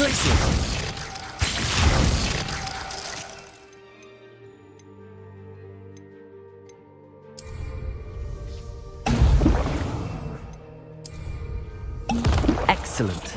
places! Excellent.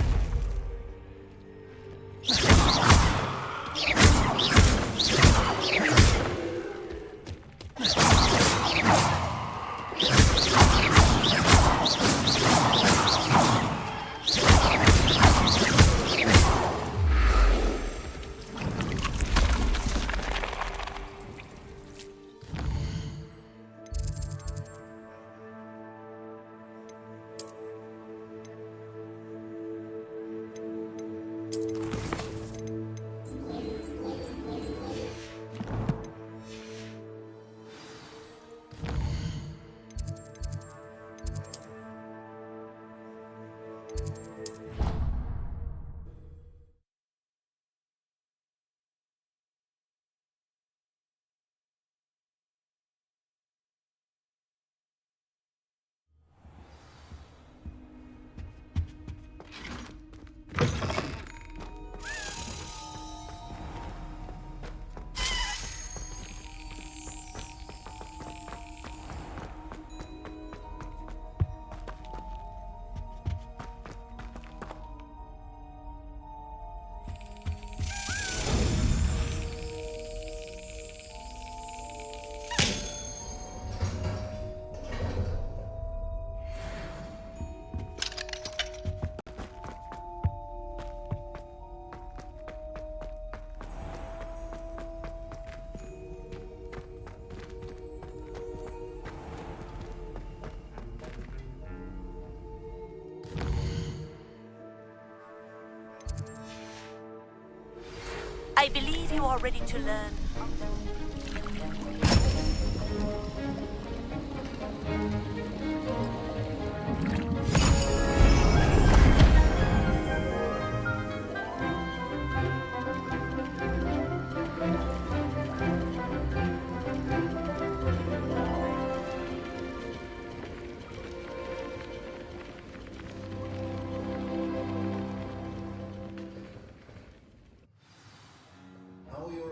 I believe you are ready to learn.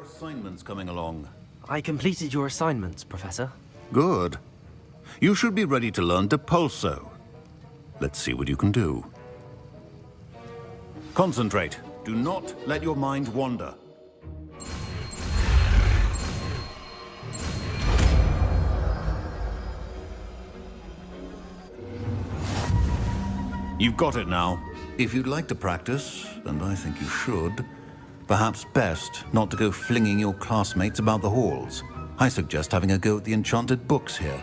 Assignments coming along. I completed your assignments, Professor. Good. You should be ready to learn Depulso. Let's see what you can do. Concentrate. Do not let your mind wander. You've got it now. If you'd like to practice, and I think you should, perhaps best not to go flinging your classmates about the halls. I suggest having a go at the enchanted books here.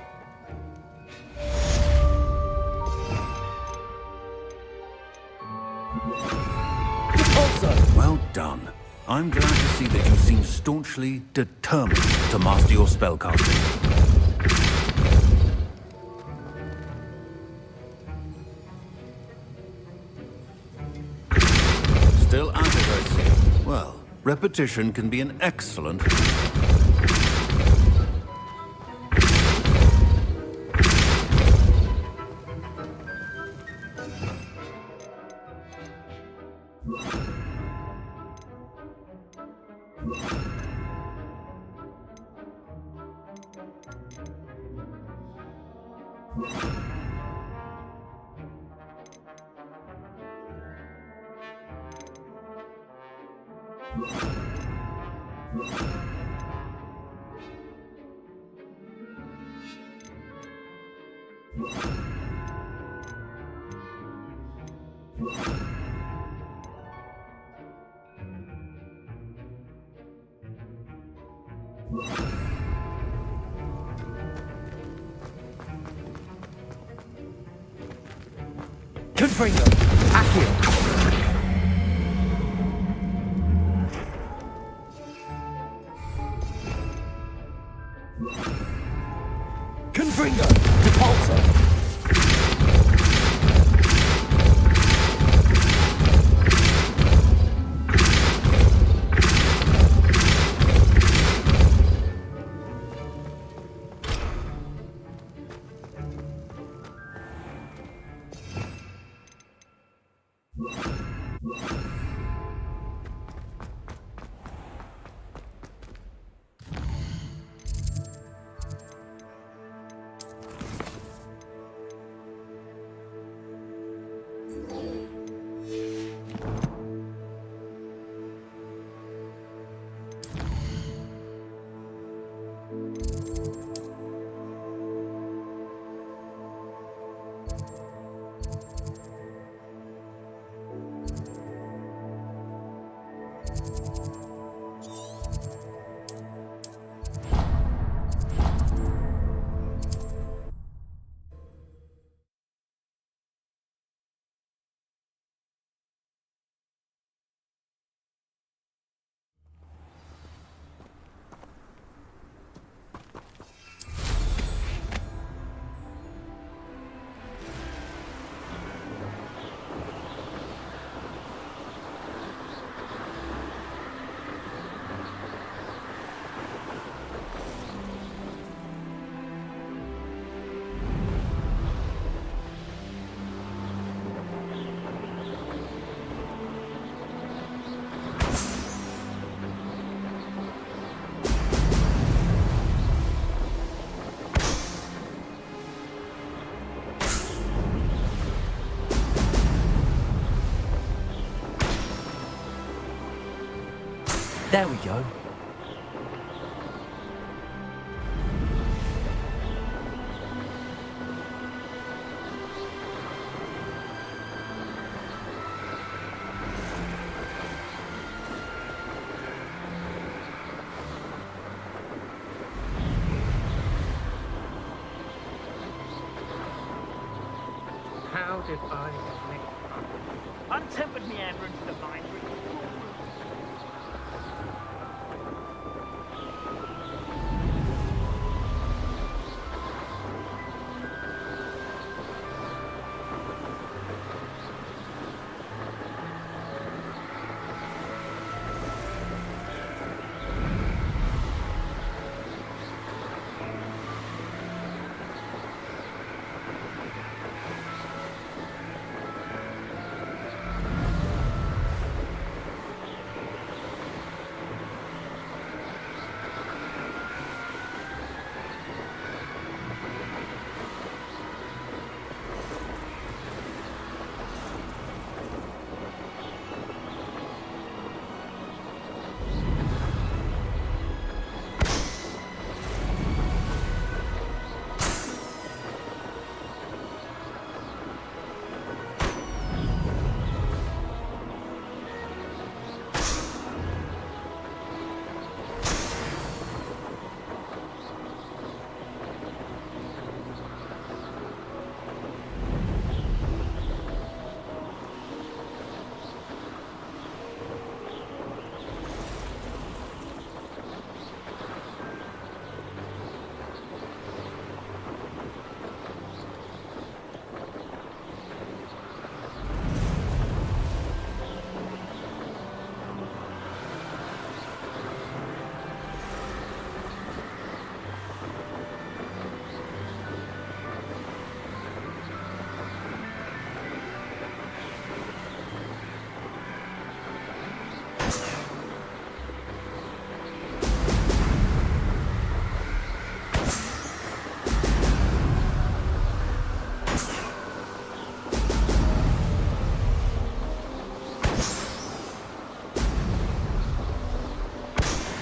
Well done. I'm glad to see that you seem staunchly determined to master your spellcasting. Still at it, I see. Well, repetition can be an excellent... Confringo! Accio! Confringo! Depulso! There we go. How did I get licked? Untempered meander into the mind.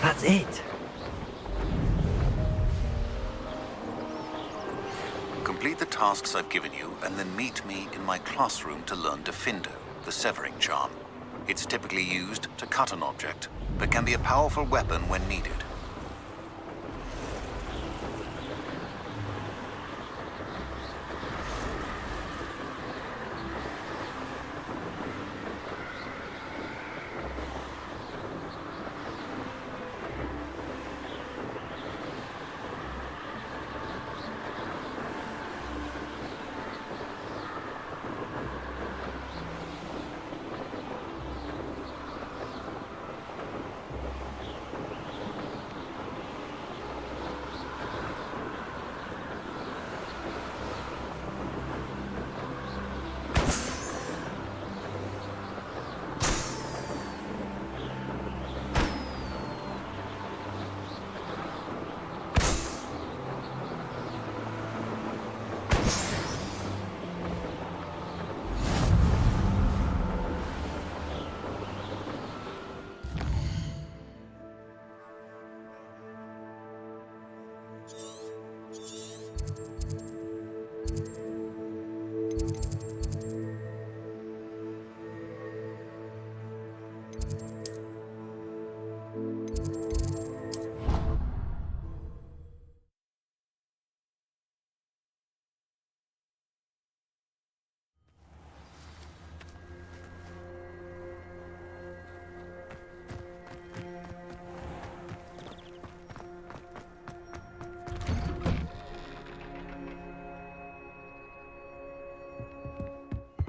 That's it. Complete the tasks I've given you, and then meet me in my classroom to learn Defindo, the severing charm. It's typically used to cut an object, but can be a powerful weapon when needed.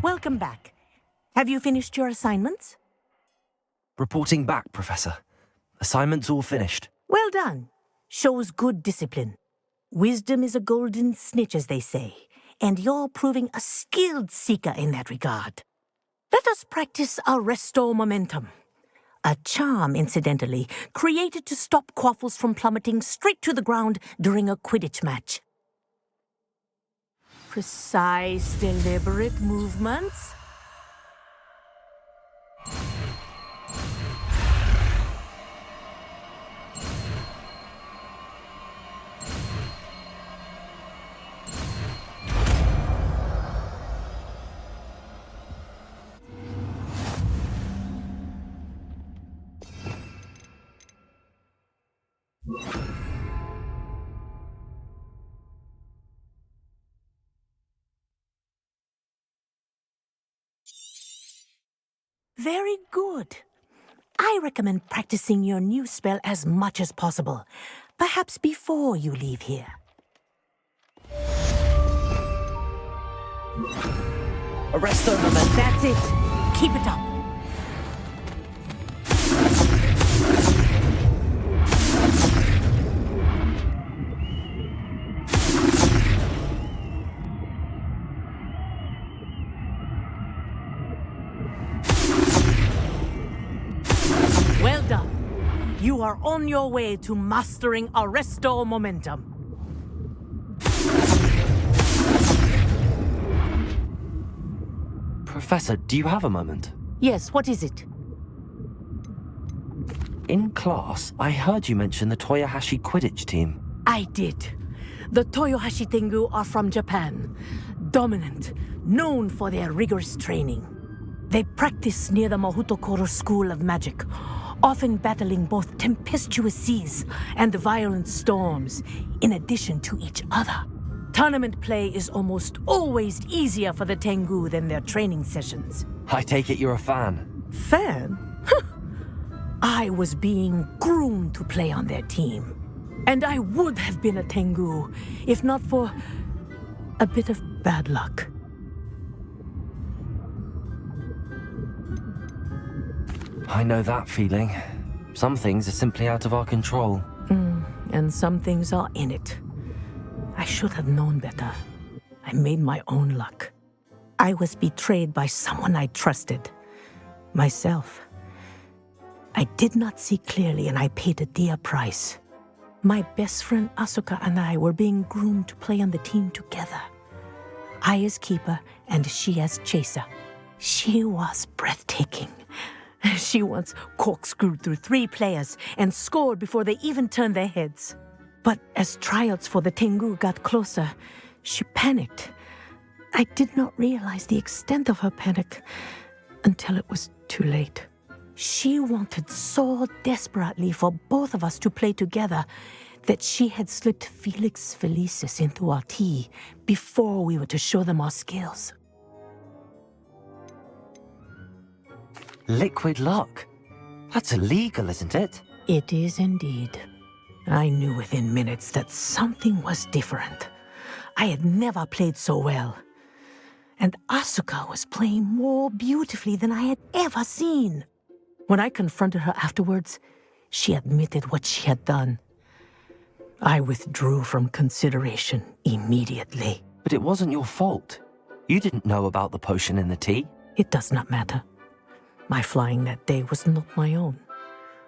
Welcome back. Have you finished your assignments? Reporting back, Professor. Assignment's all finished. Well done. Shows good discipline. Wisdom is a golden snitch, as they say, and you're proving a skilled seeker in that regard. Let us practice our Restore Momentum. A charm, incidentally, created to stop Quaffles from plummeting straight to the ground during a Quidditch match. Precise, deliberate movements. Very good. I recommend practicing your new spell as much as possible, perhaps before you leave here. Arresto momentum. That's it. Keep it up. Well done. You are on your way to mastering Arresto Momentum. Professor, do you have a moment? Yes, what is it? In class, I heard you mention the Toyohashi Quidditch team. I did. The Toyohashi Tengu are from Japan. Dominant, known for their rigorous training. They practice near the Mahutokoro School of Magic, often battling both tempestuous seas and violent storms, in addition to each other. Tournament play is almost always easier for the Tengu than their training sessions. I take it you're a fan. Fan? I was being groomed to play on their team. And I would have been a Tengu, if not for a bit of bad luck. I know that feeling. Some things are simply out of our control. And some things are in it. I should have known better. I made my own luck. I was betrayed by someone I trusted. Myself. I did not see clearly and I paid a dear price. My best friend Asuka and I were being groomed to play on the team together. I as keeper and she as chaser. She was breathtaking. She once corkscrewed through 3 players and scored before they even turned their heads. But as tryouts for the Tengu got closer, she panicked. I did not realize the extent of her panic until it was too late. She wanted so desperately for both of us to play together that she had slipped Felix Felicis into our tea before we were to show them our skills. Liquid luck? That's illegal, isn't it? It is indeed. I knew within minutes that something was different. I had never played so well. And Asuka was playing more beautifully than I had ever seen. When I confronted her afterwards, she admitted what she had done. I withdrew from consideration immediately. But it wasn't your fault. You didn't know about the potion in the tea. It does not matter. My flying that day was not my own.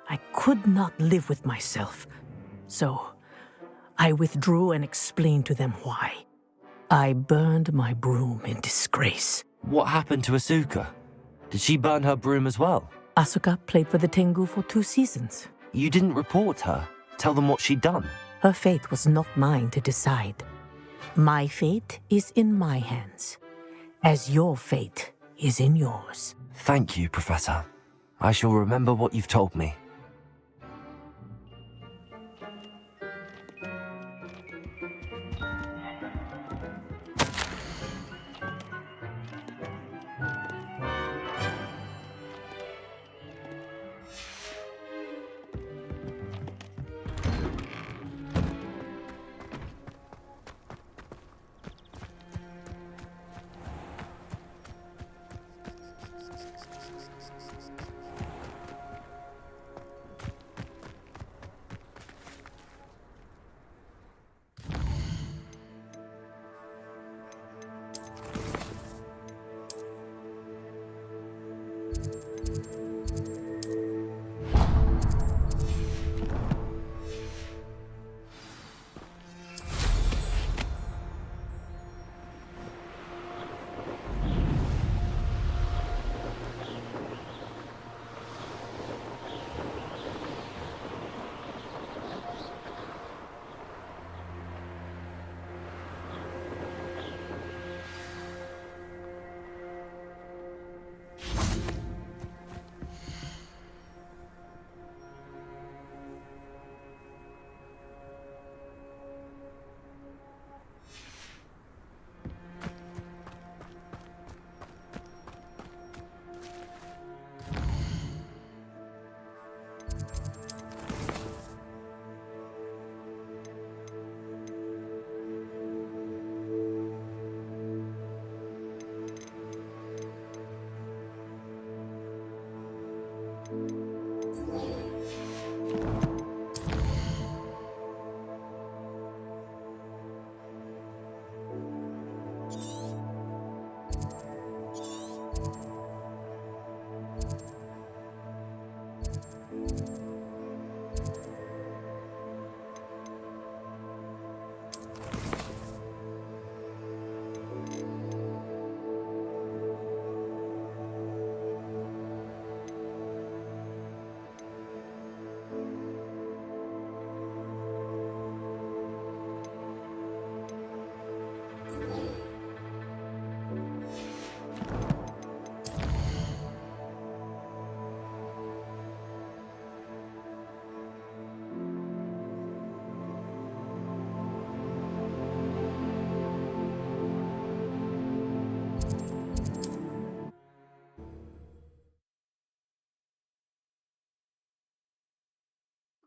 I could not live with myself. So, I withdrew and explained to them why. I burned my broom in disgrace. What happened to Asuka? Did she burn her broom as well? Asuka played for the Tengu for 2 seasons. You didn't report her? Tell them what she'd done? Her fate was not mine to decide. My fate is in my hands, as your fate is in yours. Thank you, Professor. I shall remember what you've told me.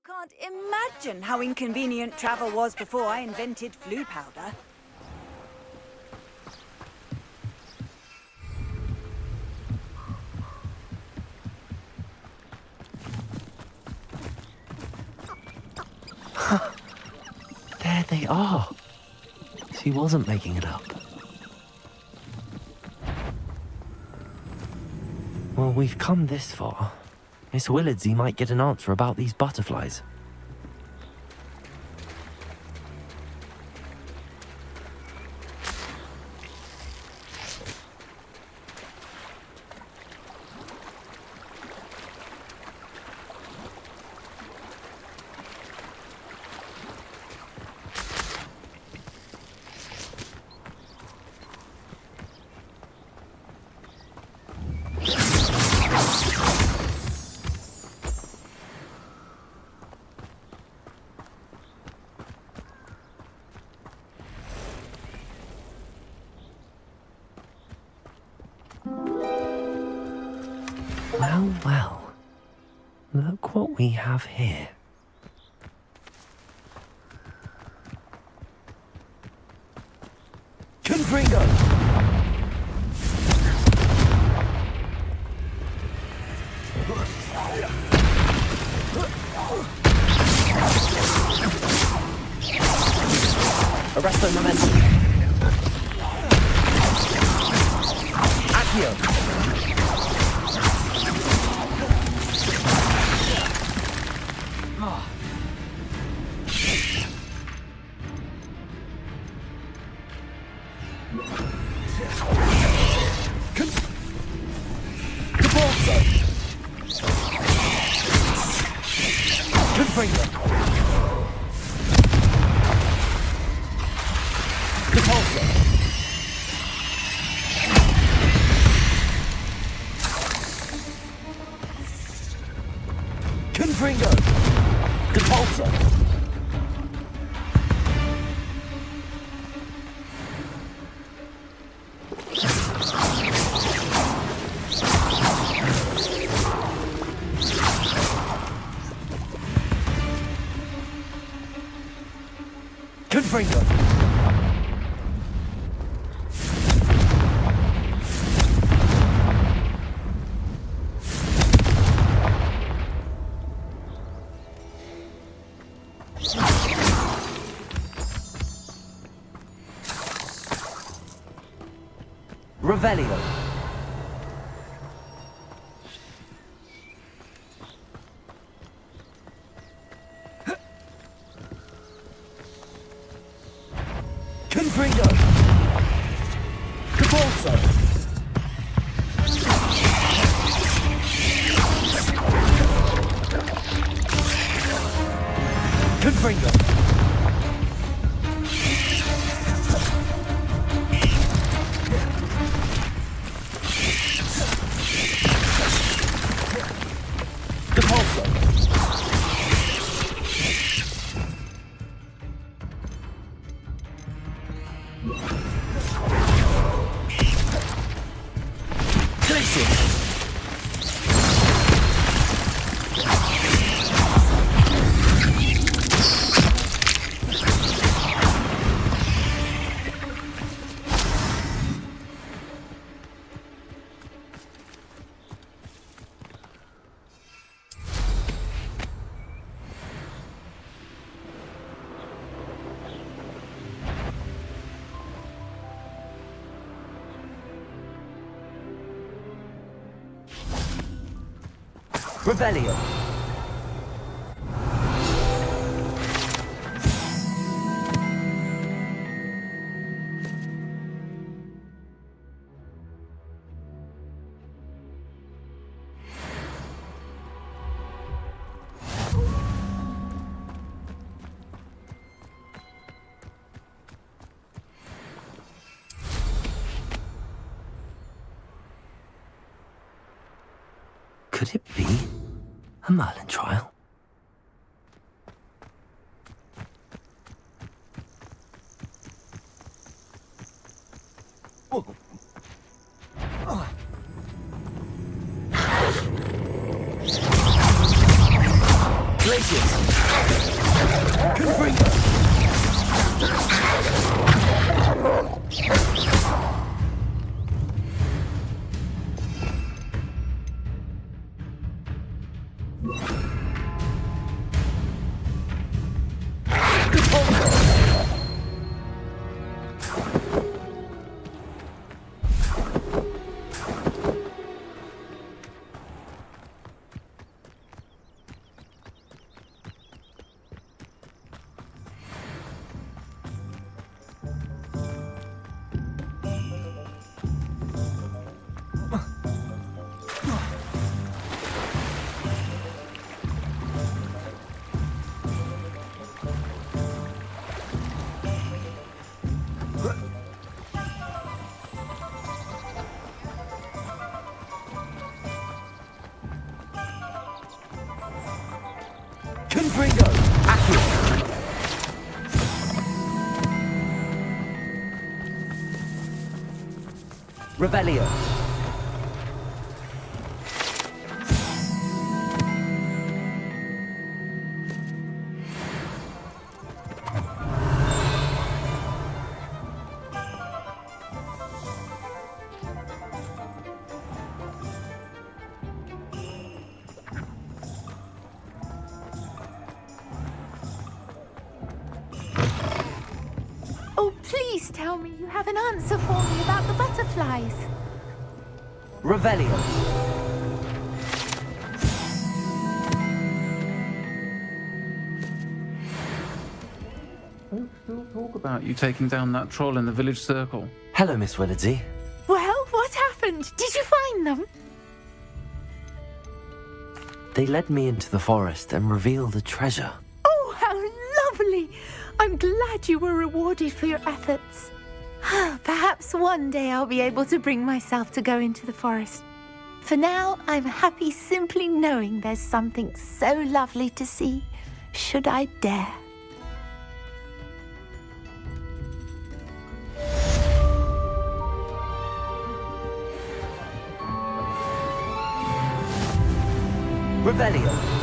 Can't imagine how inconvenient travel was before I invented flu powder. There they are. She wasn't making it up. Well, we've come this far. Miss Willardsey might get an answer about these butterflies. Well, well. Look what we have here. Confringo! Arresto momentum. Accio! Confringo! Depulso! Confringo! Revelio. Confringo. Depulso. Confringo. Revelio. Could it be a Merlin trial? Whoa. Glaciers! Confringo! Confringo! Accurate! Revelio. Oh, please tell me you have an answer for me about the butterflies. Revelio. Folks still talk about you taking down that troll in the village circle. Hello, Miss Willardsey. Well, what happened? Did you find them? They led me into the forest and revealed a treasure. Oh, how lovely! I'm glad you were rewarded for your efforts. Perhaps one day I'll be able to bring myself to go into the forest. For now, I'm happy simply knowing there's something so lovely to see, should I dare. Revelio.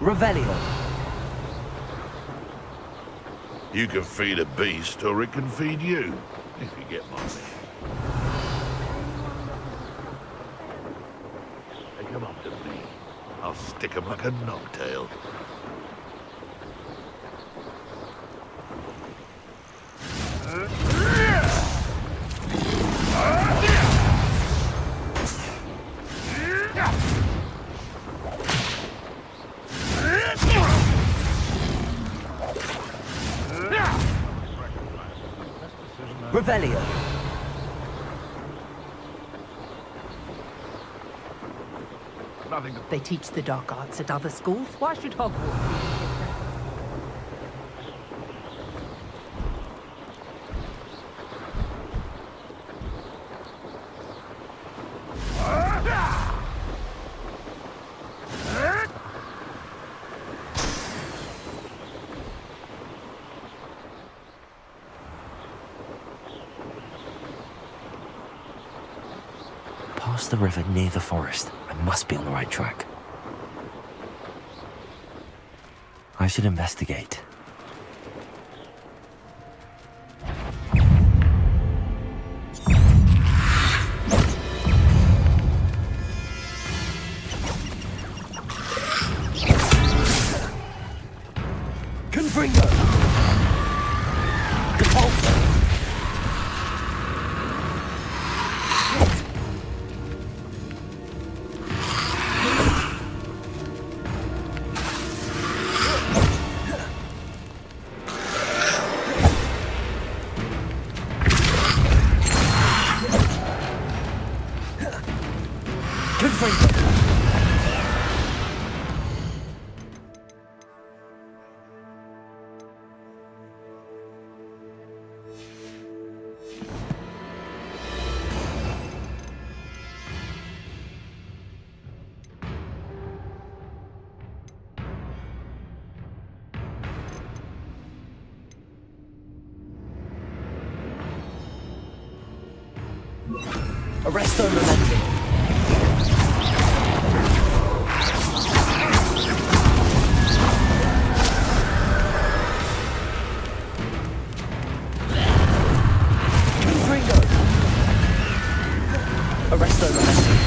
Revelio. You can feed a beast, or it can feed you, if you get my meaning. They come up to me. I'll stick 'em like a knocktail. Revelio. Nothing to... They teach the dark arts at other schools. Why should Hogwarts be any different? Past the river near the forest. I must be on the right track. I should investigate. Confringo! Depulso! Arresto Momentum. Confringo. Arresto Momentum.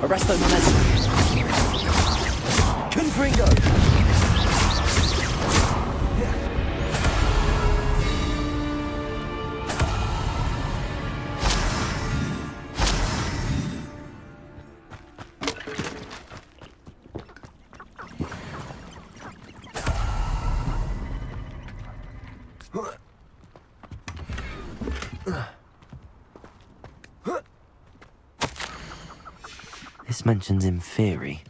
Arresto Momentum. Confringo. This mentions in theory,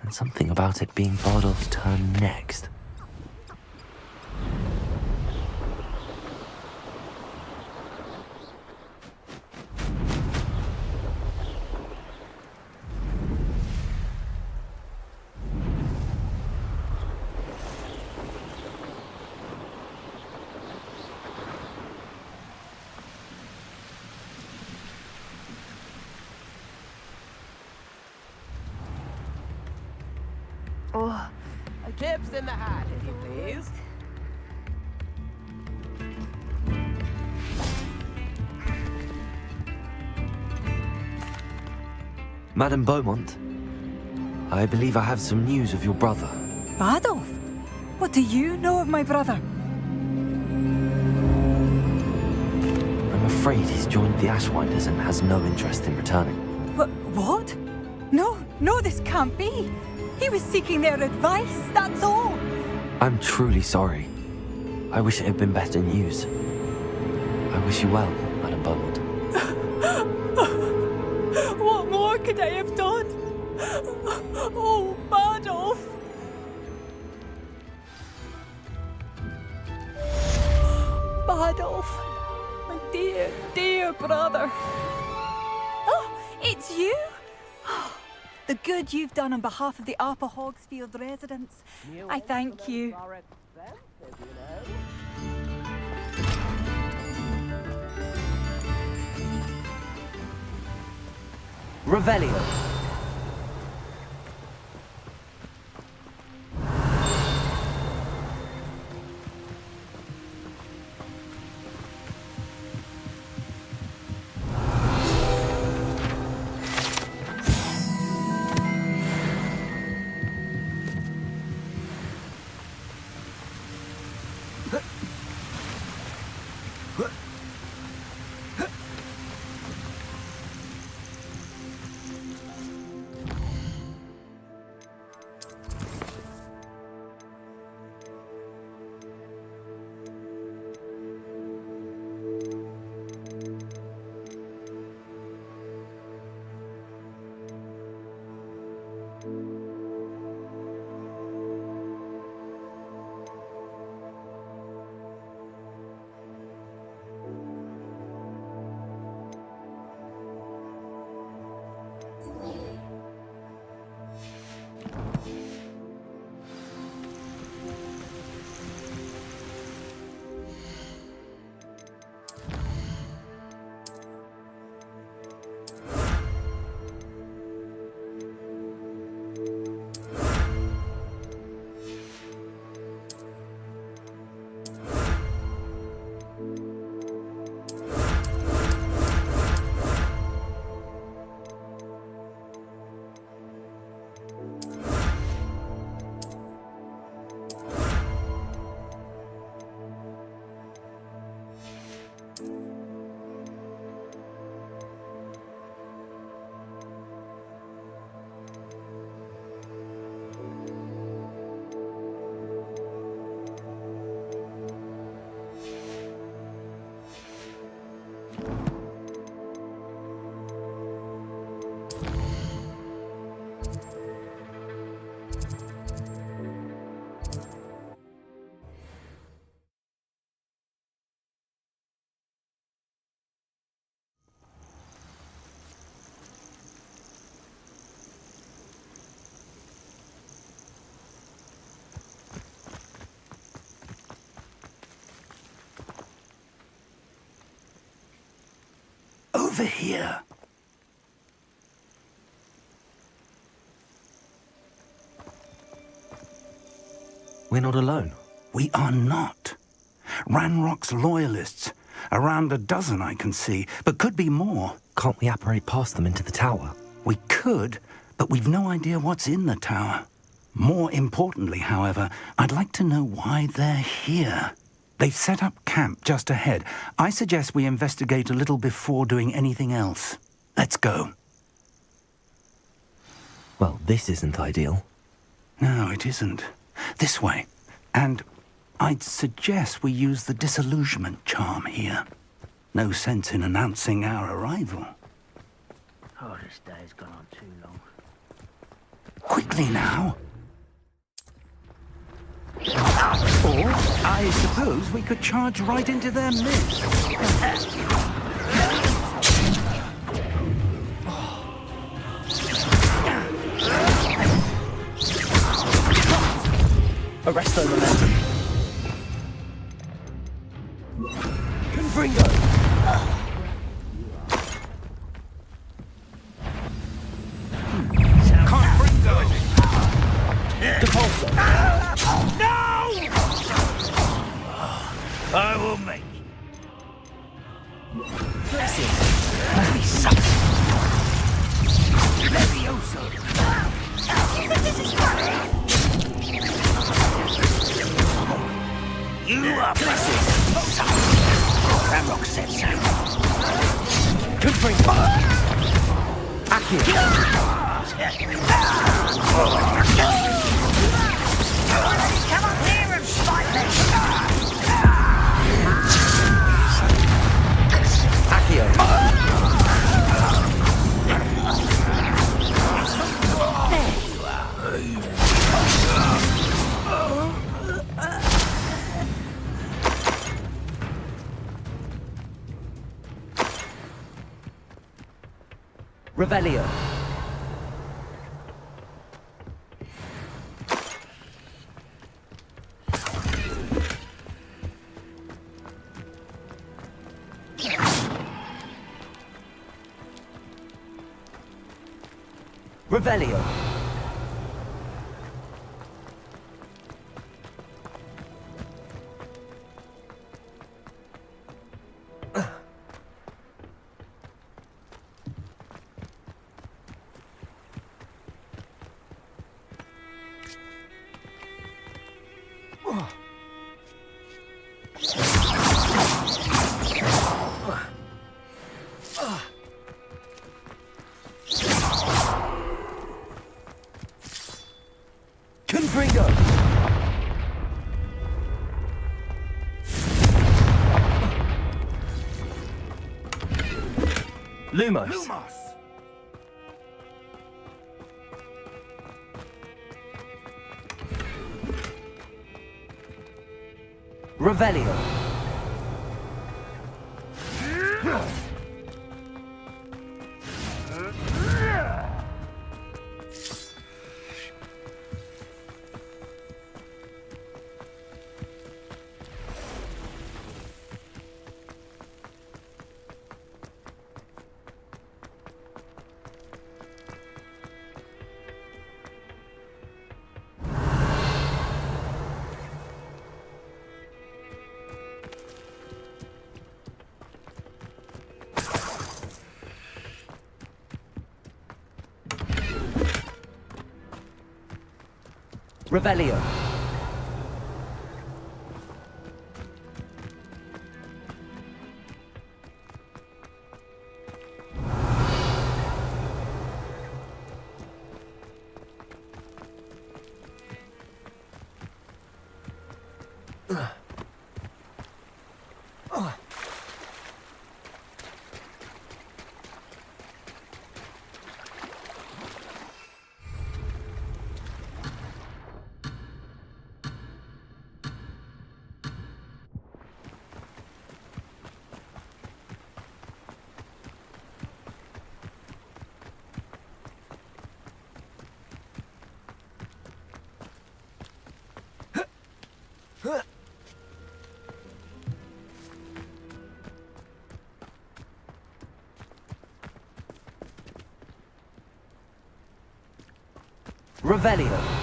and something about it being Bardolph's turn next. Oh, a tips in the hat, if you please. Madame Beaumont, I believe I have some news of your brother. Bardolph? What do you know of my brother? I'm afraid he's joined the Ashwinders and has no interest in returning. What? No, this can't be. He was seeking their advice, that's all. I'm truly sorry. I wish it had been better news. I wish you well, Madam Beaumont. What more could I have done? Oh, Bardolph! Bardolph, my dear, dear brother. Oh, it's you? Oh, the good you've done on behalf of the Upper Hogsfield residents. I thank you. Revelio. Over here. We're not alone. We are not. Ranrock's loyalists. Around a dozen I can see, but could be more. Can't we apparate past them into the tower? We could, but we've no idea what's in the tower. More importantly, however, I'd like to know why they're here. They've set up camp just ahead. I suggest we investigate a little before doing anything else. Let's go. Well, this isn't ideal. No, it isn't. This way. And I'd suggest we use the disillusionment charm here. No sense in announcing our arrival. Oh, this day's gone on too long. Quickly now. Or, I suppose we could charge right into their midst. Arresto momentum. Confringo. Confringo. Depulso. No! I will make. Blessing. Levioso. You think this is funny? You are blessed. Ranrock said so. Confringo. Accio. Revelio. Revelio. Confringo! Lumos. Revelio. Revelio. Revelio.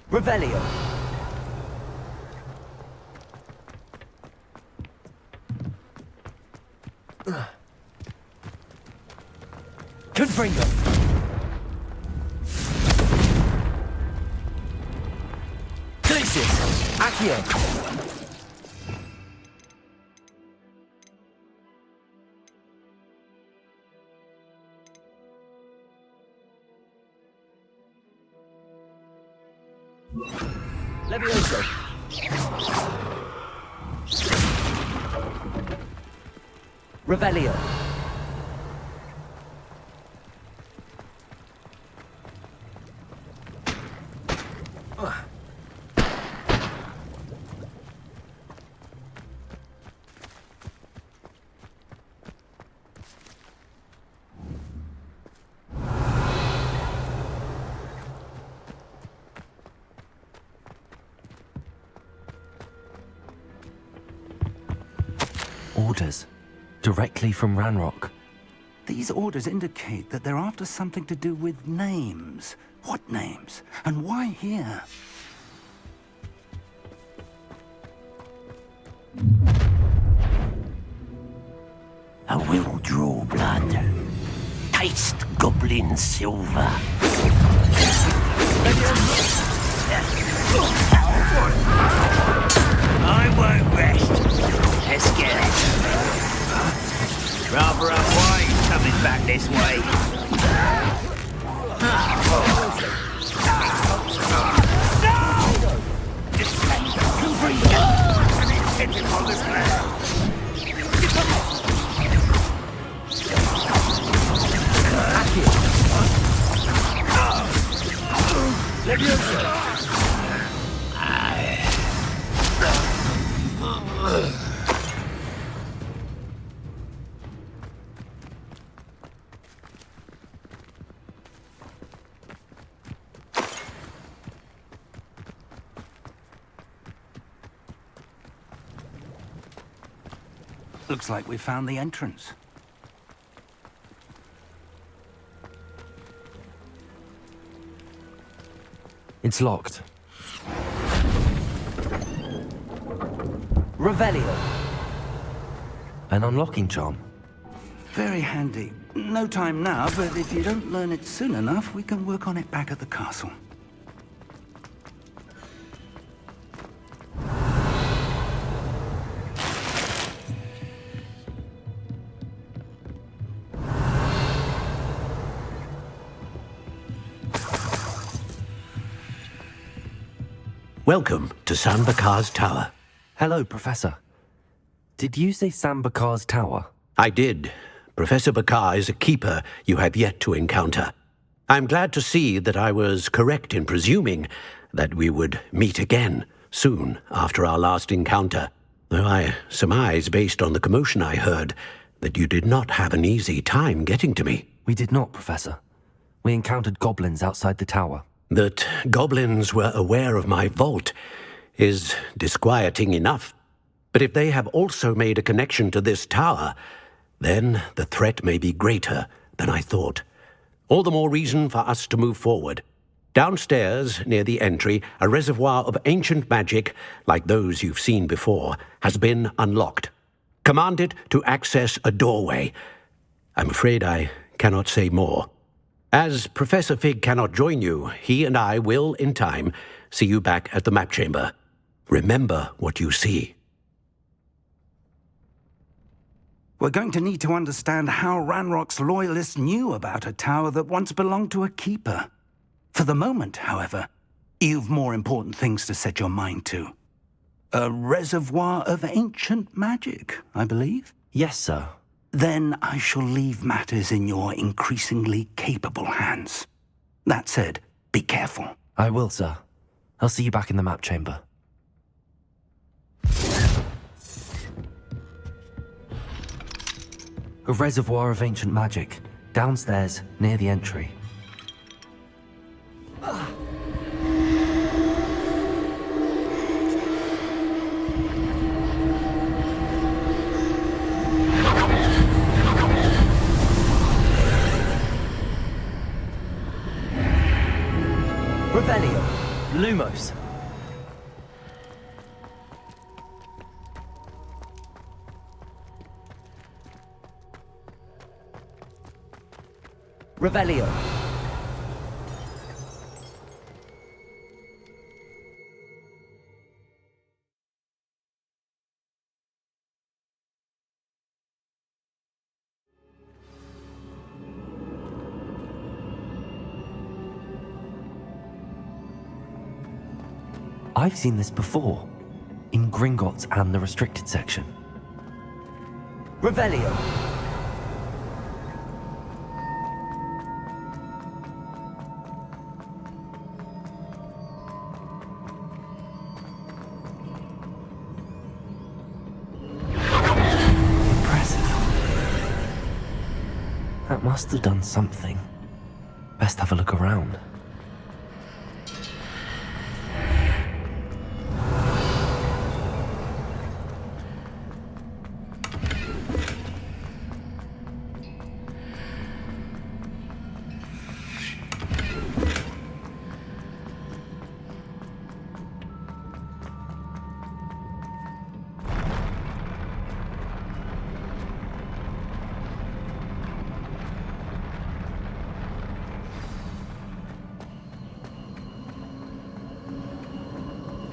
Revelio. Confringo. Glacius. Accio. Levioso. Revelio. Orders. Directly from Ranrock. These orders indicate that they're after something to do with names. What names? And why here? I will draw blood. Taste goblin silver. I won't rest. let's get it. Rather unwise coming back this way. Looks like we found the entrance. It's locked. Revelio. An unlocking charm. Very handy. No time now, but if you don't learn it soon enough, we can work on it back at the castle. Welcome to Sambakar's Tower. Hello, Professor. Did you say Sambakar's Tower? I did. Professor Bakar is a keeper you have yet to encounter. I'm glad to see that I was correct in presuming that we would meet again soon after our last encounter, though I surmise, based on the commotion I heard, that you did not have an easy time getting to me. We did not, Professor. We encountered goblins outside the tower. That goblins were aware of my vault is disquieting enough. But if they have also made a connection to this tower, then the threat may be greater than I thought. All the more reason for us to move forward. Downstairs, near the entry, a reservoir of ancient magic, like those you've seen before, has been unlocked. Command it to access a doorway. I'm afraid I cannot say more. As Professor Fig cannot join you, he and I will, in time, see you back at the map chamber. Remember what you see. We're going to need to understand how Ranrock's loyalists knew about a tower that once belonged to a keeper. For the moment, however, you've more important things to set your mind to. A reservoir of ancient magic, I believe? Yes, sir. Then I shall leave matters in your increasingly capable hands. That said, be careful. I will, sir. I'll see you back in the map chamber. A reservoir of ancient magic, downstairs, near the entry. Revelio. Lumos. Revelio. I've seen this before, in Gringotts and the restricted section. Revelio. Impressive. That must have done something. Best have a look around.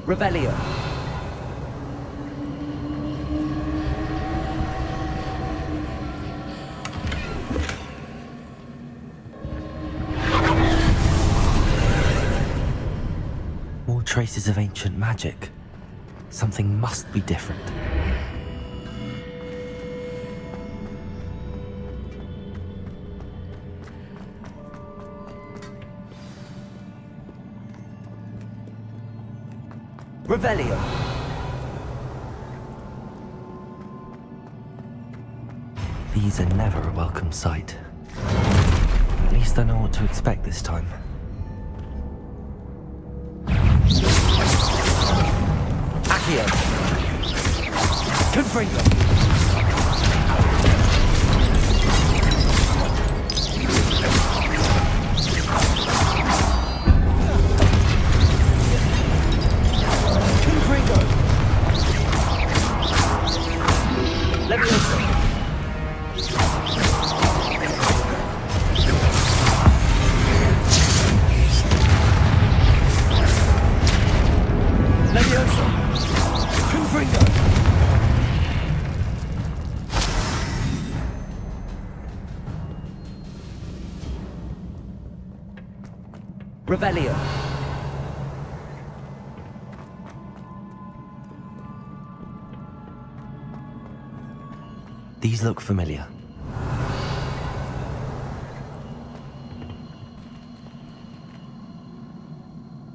Revelio. traces of ancient magic. Something must be different. Revelio. These are never a welcome sight. At least I know what to expect this time. Accio. Confringo. Confringo. Levioso. Levioso. Confringo. Revelio. These look familiar.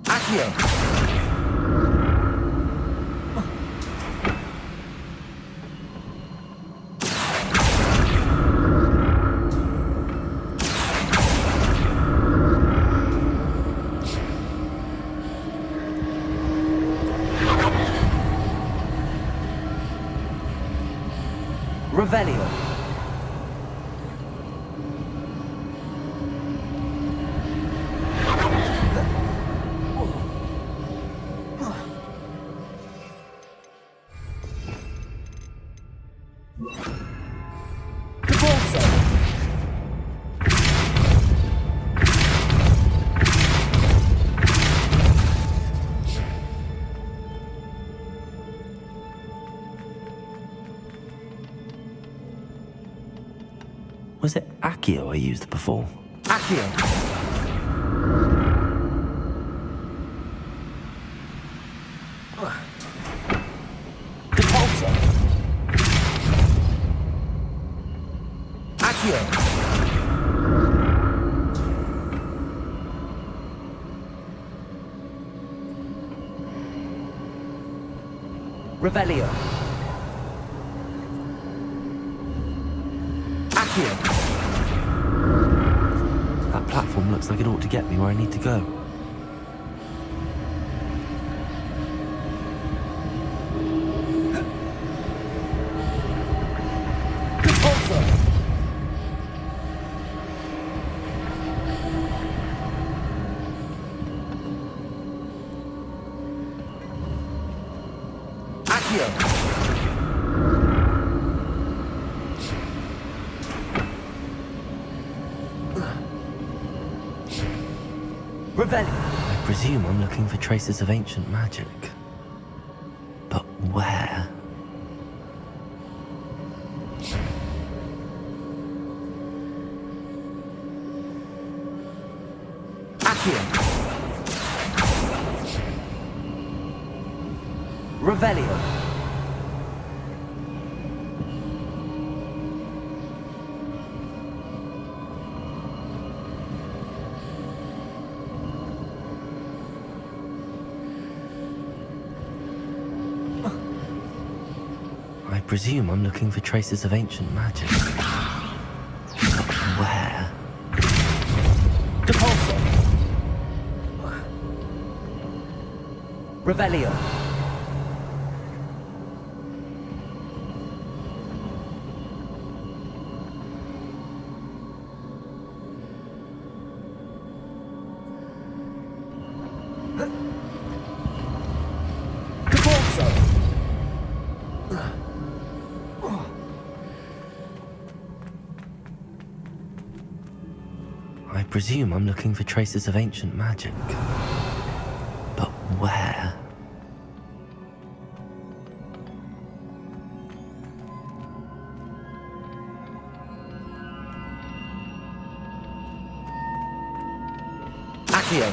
Accio. Revelio. Devolso. Was it Accio I used before? Accio. Devolso. Accio. Revelio. Accio. That platform looks like it ought to get me where I need to go. Devolso. Accio. Revelio. I presume I'm looking for traces of ancient magic. But where? Accio. Revelio. I presume I'm looking for traces of ancient magic. But where? Devolso. Revelio. Devolso. I presume I'm looking for traces of ancient magic. But where? Accio.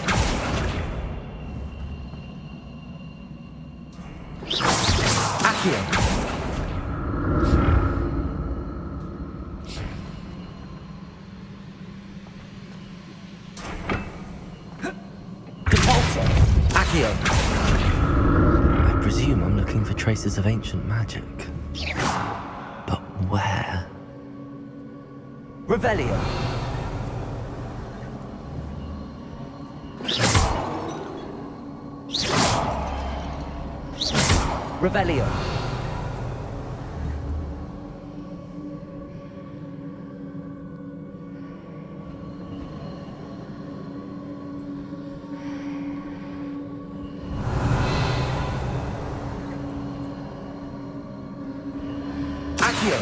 Accio. Depulso. Accio. I presume I'm looking for traces of ancient magic. But where? Revelio. Revelio. Accio.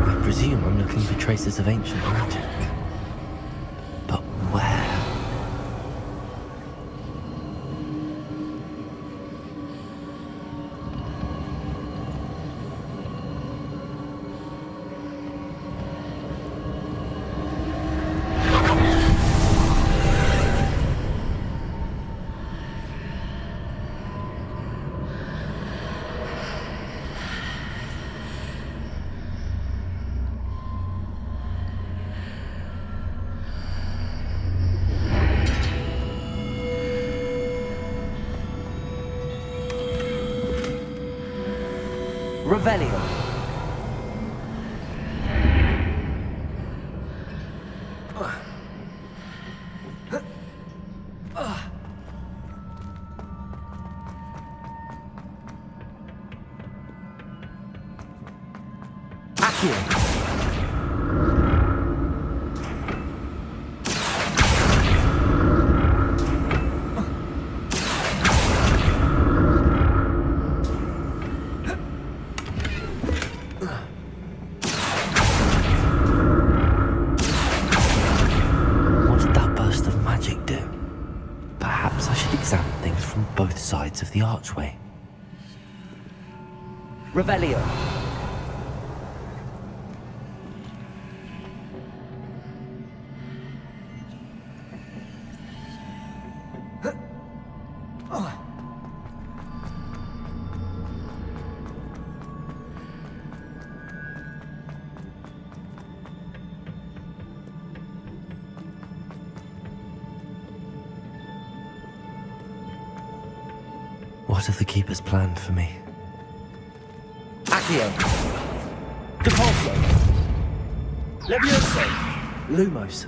I presume I'm looking for traces of ancient magic. But where? Revelio. Accio. What did that burst of magic do? Perhaps I should examine things from both sides of the archway. Revelio. What have the keepers planned for me? Accio. Depulso. Levioso. Lumos.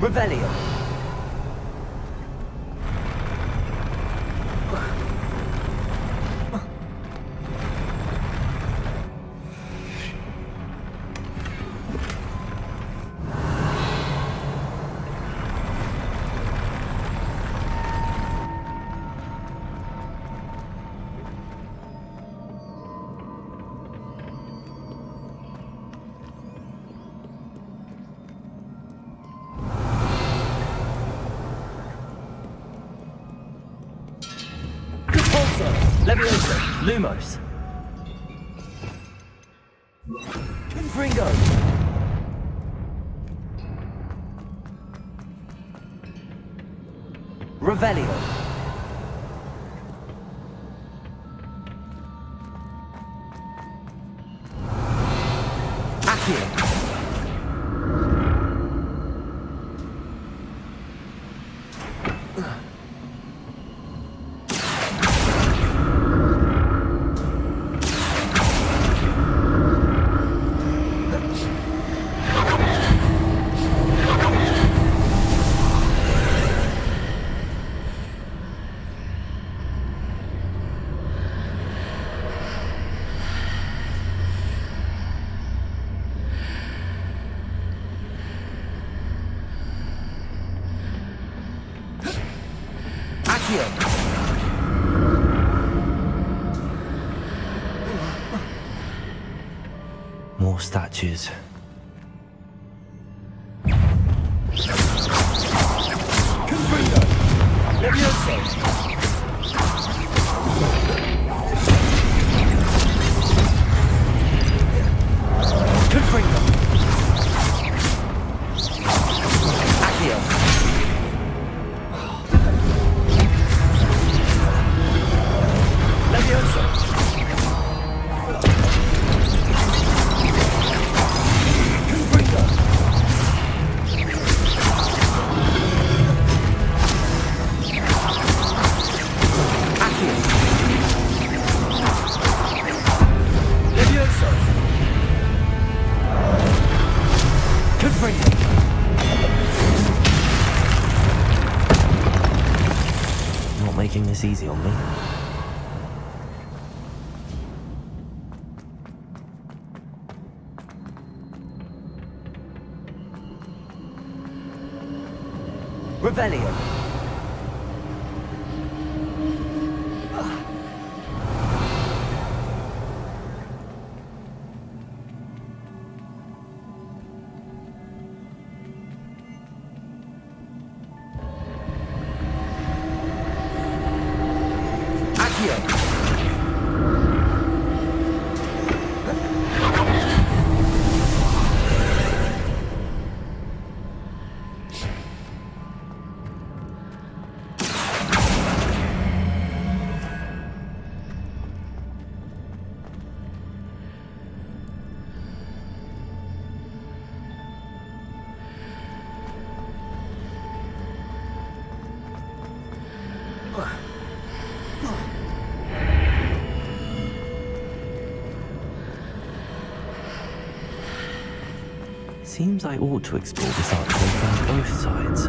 Revelio. Levioso. Lumos. Confringo. Revelio. Accio. More statues. Confringo. Levioso. Confringo. Accio. Revelio. Seems I ought to explore this archway from both sides.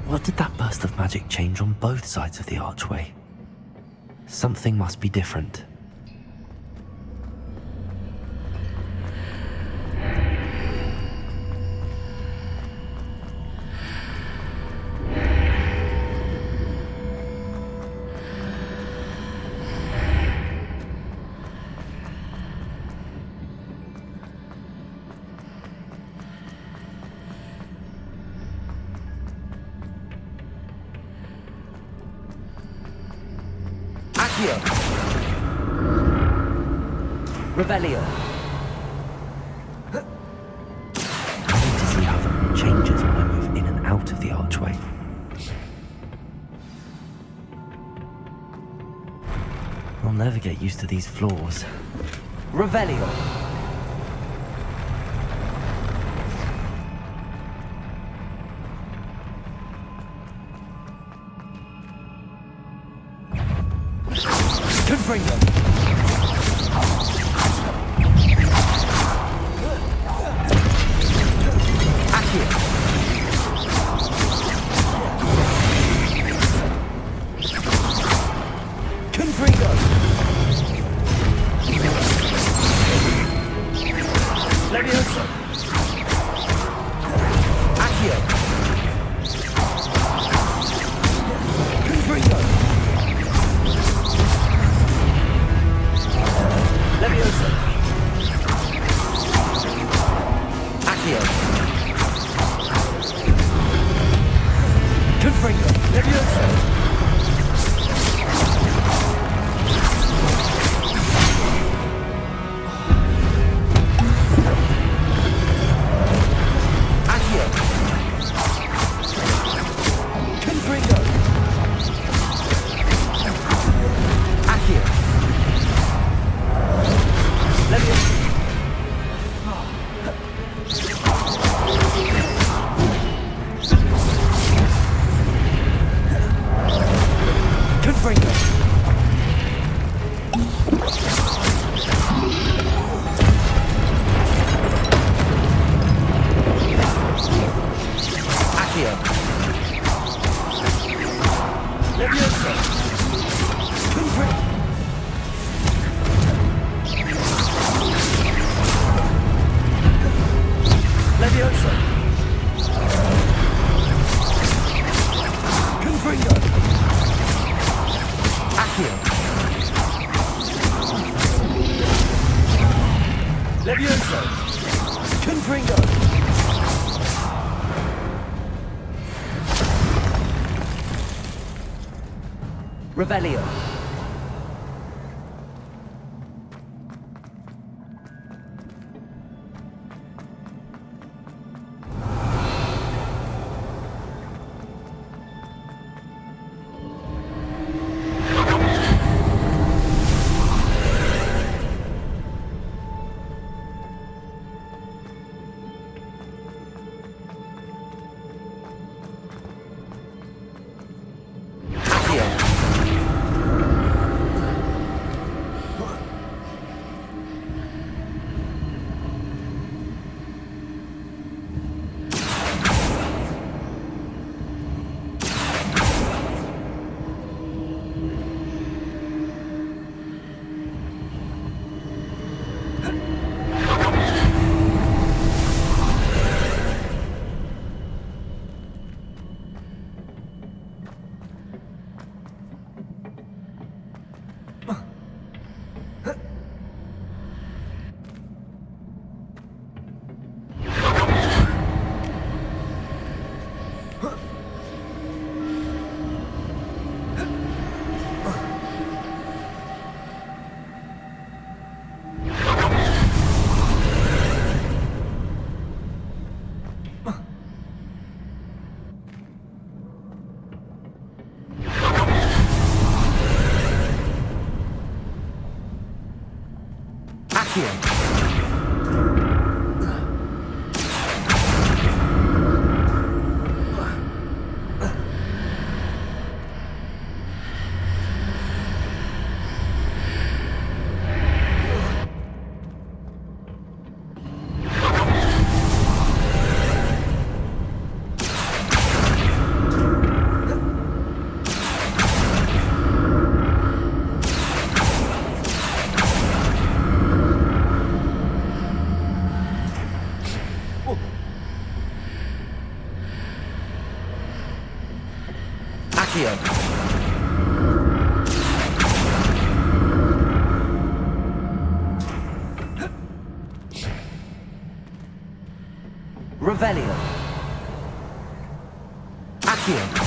What did that burst of magic change on both sides of the archway? Something must be different. Revelio. I need to see how the room changes when I move in and out of the archway. I'll never get used to these floors. Revelio. Confringo. Revelio. Revelio. Accio.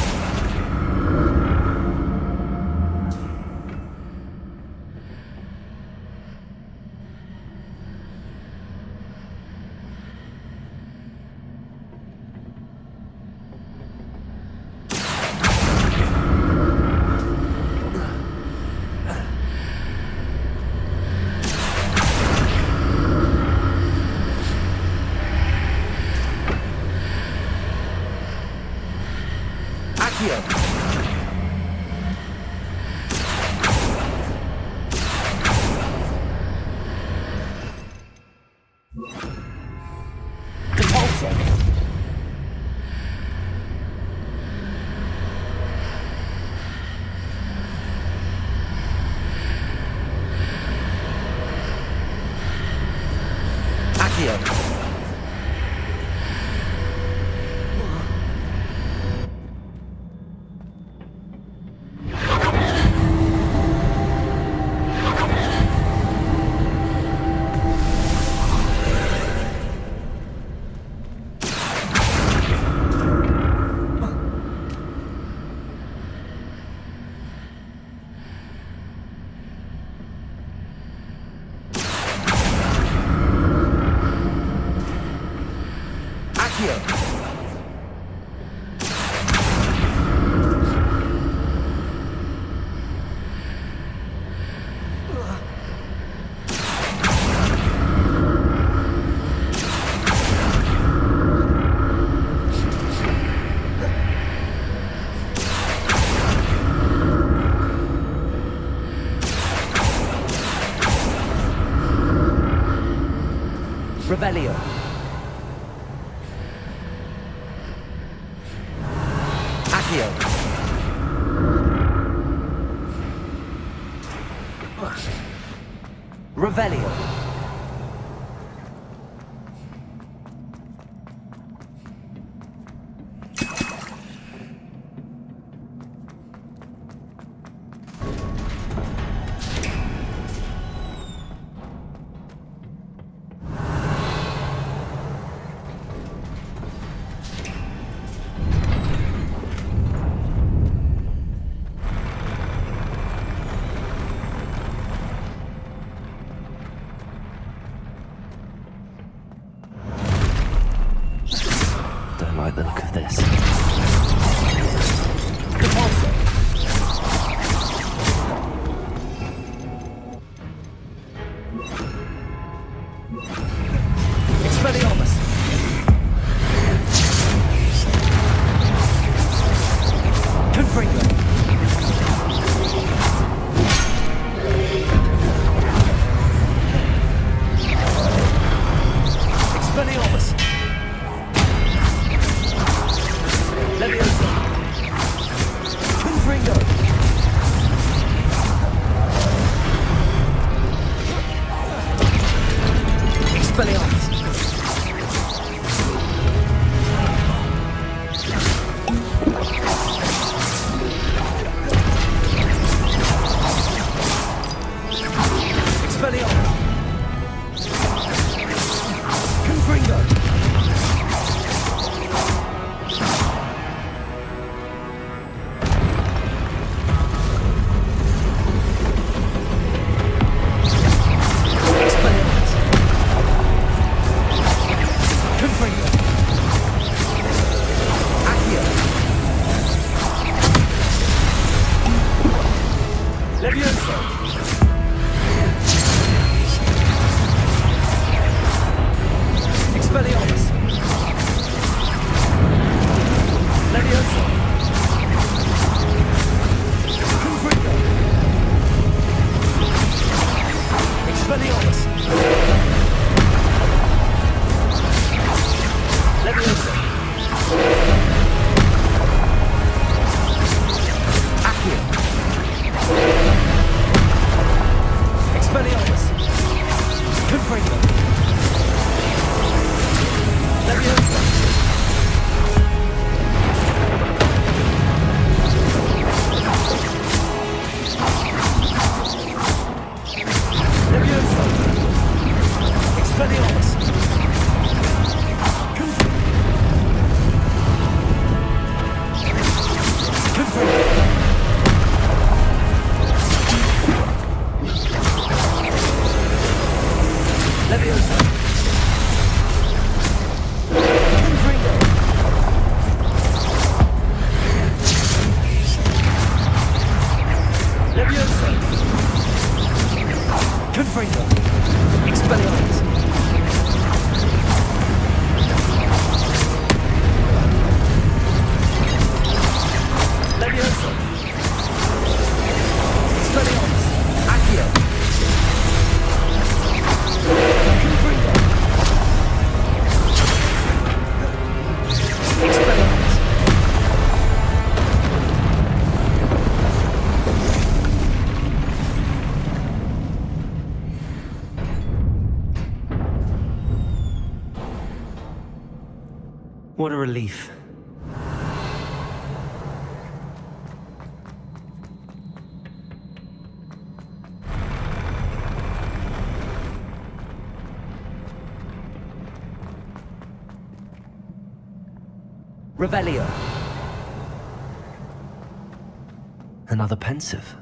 Revelio. Accio. Revelio. Don't like the look of this. Expelliarmus. Confringo. Expelliarmus. Leviosa. Confringo. Expelliarmus. Expelliarmus. Confringo. Leviosa. Expelliarmus! Leviosa! Confringo! Expelliarmus! Leviosa! Accio! Expelliarmus! Confringo! Leviosa! Leviosa! Expelliarmus! Confringo! Leviosa! Confringo! Leviosa! Confringo! Expelliarmus! Leviosa! Expelliarmus! Accio! Confringo! Expelliarmus! What a relief. Revelio. Another pensive.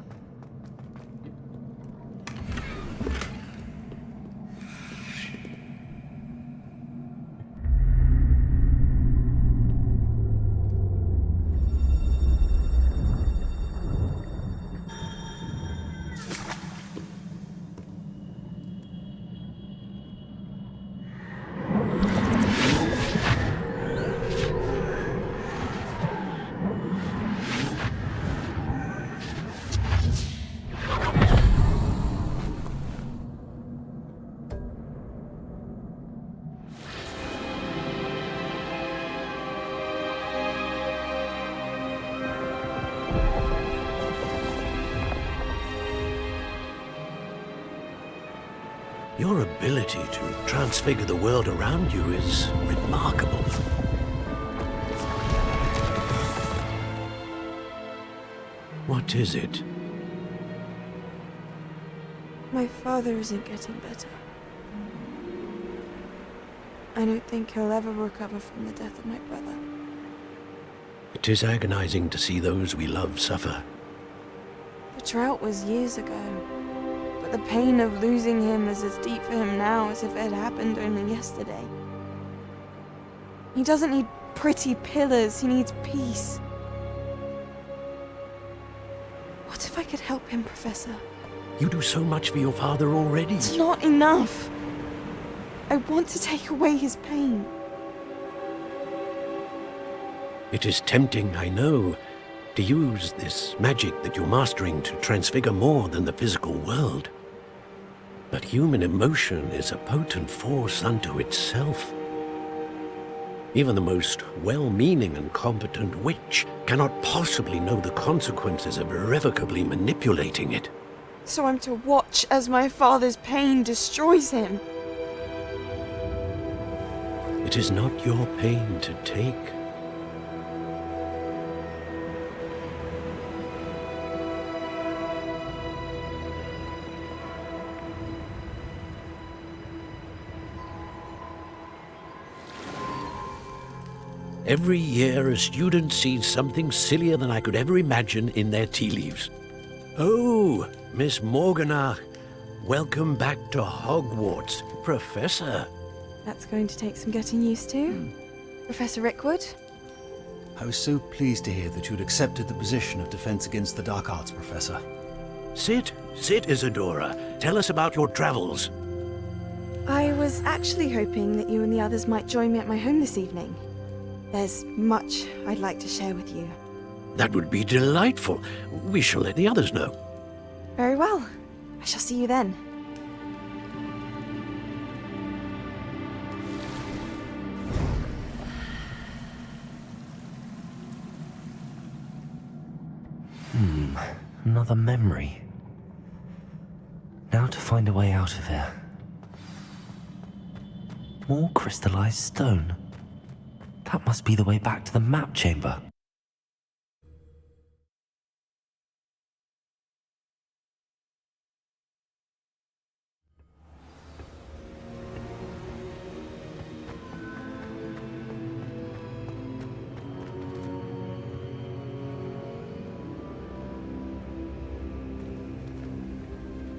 Your ability to transfigure the world around you is remarkable. What is it? My father isn't getting better. I don't think he'll ever recover from the death of my brother. It is agonizing to see those we love suffer. The drought was years ago, but the pain of losing him is as deep for him now as if it had happened only yesterday. He doesn't need pretty pillars, he needs peace. What if I could help him, Professor? You do so much for your father already. It's not enough. I want to take away his pain. It is tempting, I know, to use this magic that you're mastering to transfigure more than the physical world. But human emotion is a potent force unto itself. Even the most well-meaning and competent witch cannot possibly know the consequences of irrevocably manipulating it. So I'm to watch as my father's pain destroys him. It is not your pain to take. Every year, a student sees something sillier than I could ever imagine in their tea leaves. Oh, Miss Morganach, welcome back to Hogwarts, Professor. That's going to take some getting used to. Professor Rickwood? I was so pleased to hear that you'd accepted the position of Defense Against the Dark Arts, Professor. Sit, Isadora. Tell us about your travels. I was actually hoping that you and the others might join me at my home this evening. There's much I'd like to share with you. That would be delightful. We shall let the others know. Very well. I shall see you then. Another memory. Now to find a way out of here. More crystallized stone. That must be the way back to the map chamber.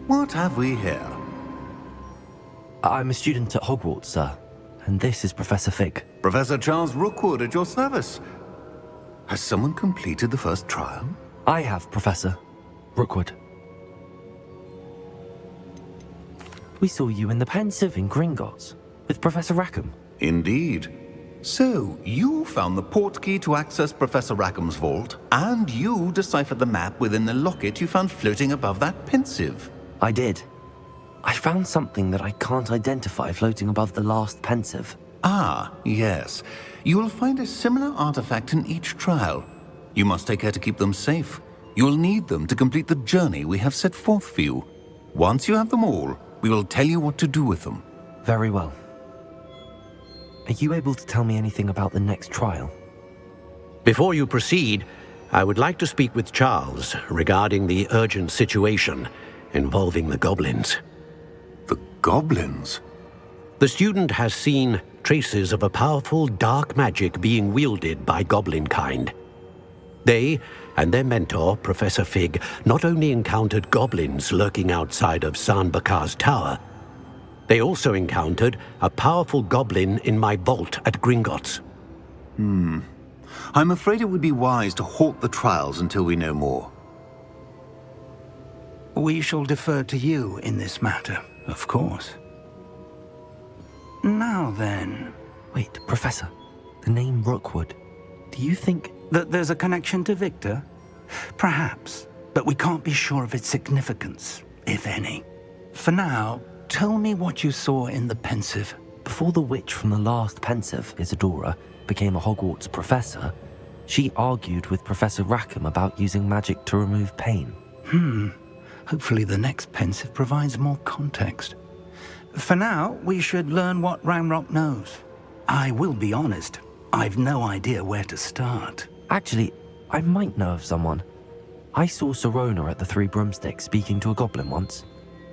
What have we here? I'm a student at Hogwarts, sir. And this is Professor Fig. Professor Charles Rookwood at your service. Has someone completed the first trial? I have, Professor Rookwood. We saw you in the Pensive in Gringotts with Professor Rackham. Indeed. So, you found the portkey to access Professor Rackham's vault, and you deciphered the map within the locket you found floating above that Pensive. I did. I found something that I can't identify floating above the last Pensive. Ah, yes. You will find a similar artifact in each trial. You must take care to keep them safe. You will need them to complete the journey we have set forth for you. Once you have them all, we will tell you what to do with them. Very well. Are you able to tell me anything about the next trial? Before you proceed, I would like to speak with Charles regarding the urgent situation involving the goblins. The goblins? The student has seen traces of a powerful dark magic being wielded by goblin kind. They and their mentor, Professor Fig, not only encountered goblins lurking outside of San Bakar's tower, they also encountered a powerful goblin in my vault at Gringotts. I'm afraid it would be wise to halt the trials until we know more. We shall defer to you in this matter, of course. Now then... Wait, Professor. The name Rookwood. Do you think... that there's a connection to Victor? Perhaps, but we can't be sure of its significance, if any. For now, tell me what you saw in the Pensive. Before the witch from the last Pensive, Isadora, became a Hogwarts professor, she argued with Professor Rackham about using magic to remove pain. Hopefully the next Pensive provides more context. For now, we should learn what Ranrock knows. I will be honest, I've no idea where to start. Actually, I might know of someone. I saw Sirona at the Three Broomsticks speaking to a goblin once.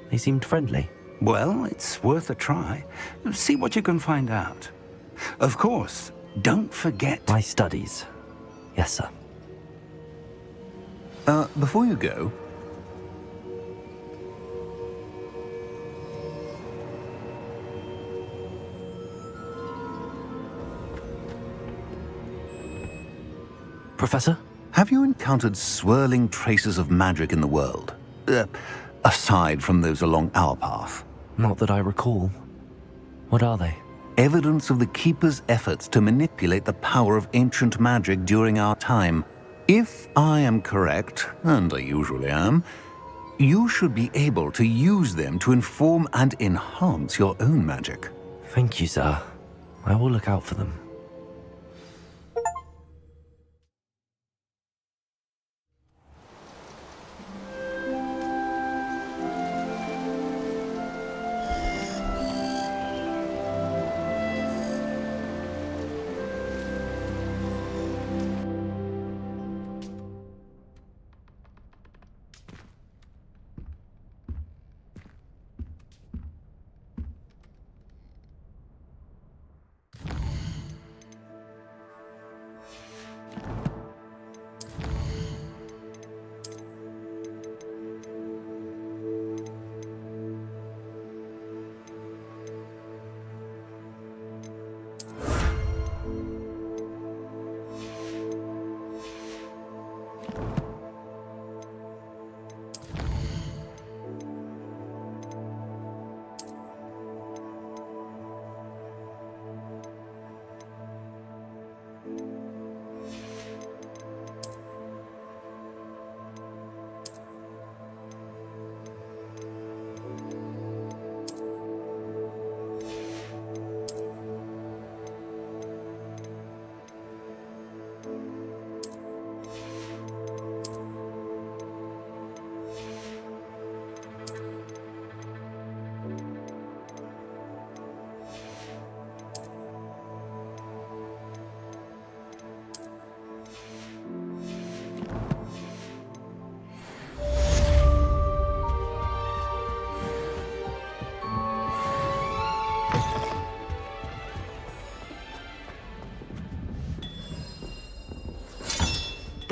They seemed friendly. Well, it's worth a try. See what you can find out. Of course, don't forget... my studies. Yes, sir. Before you go... Professor? Have you encountered swirling traces of magic in the world? Aside from those along our path? Not that I recall. What are they? Evidence of the Keeper's efforts to manipulate the power of ancient magic during our time. If I am correct, and I usually am, you should be able to use them to inform and enhance your own magic. Thank you, sir. I will look out for them.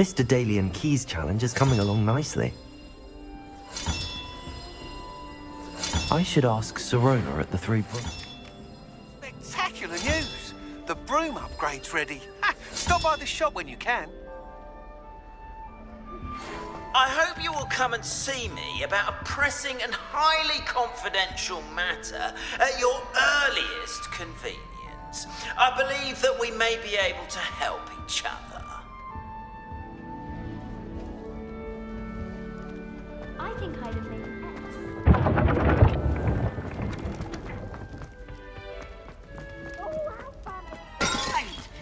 This Daedalian Keys challenge is coming along nicely. I should ask Sirona at the Three Brooks. Spectacular news! The broom upgrade's ready. Ha! Stop by the shop when you can. I hope you will come and see me about a pressing and highly confidential matter at your earliest convenience. I believe that we may be able to help each other. I think I'd have made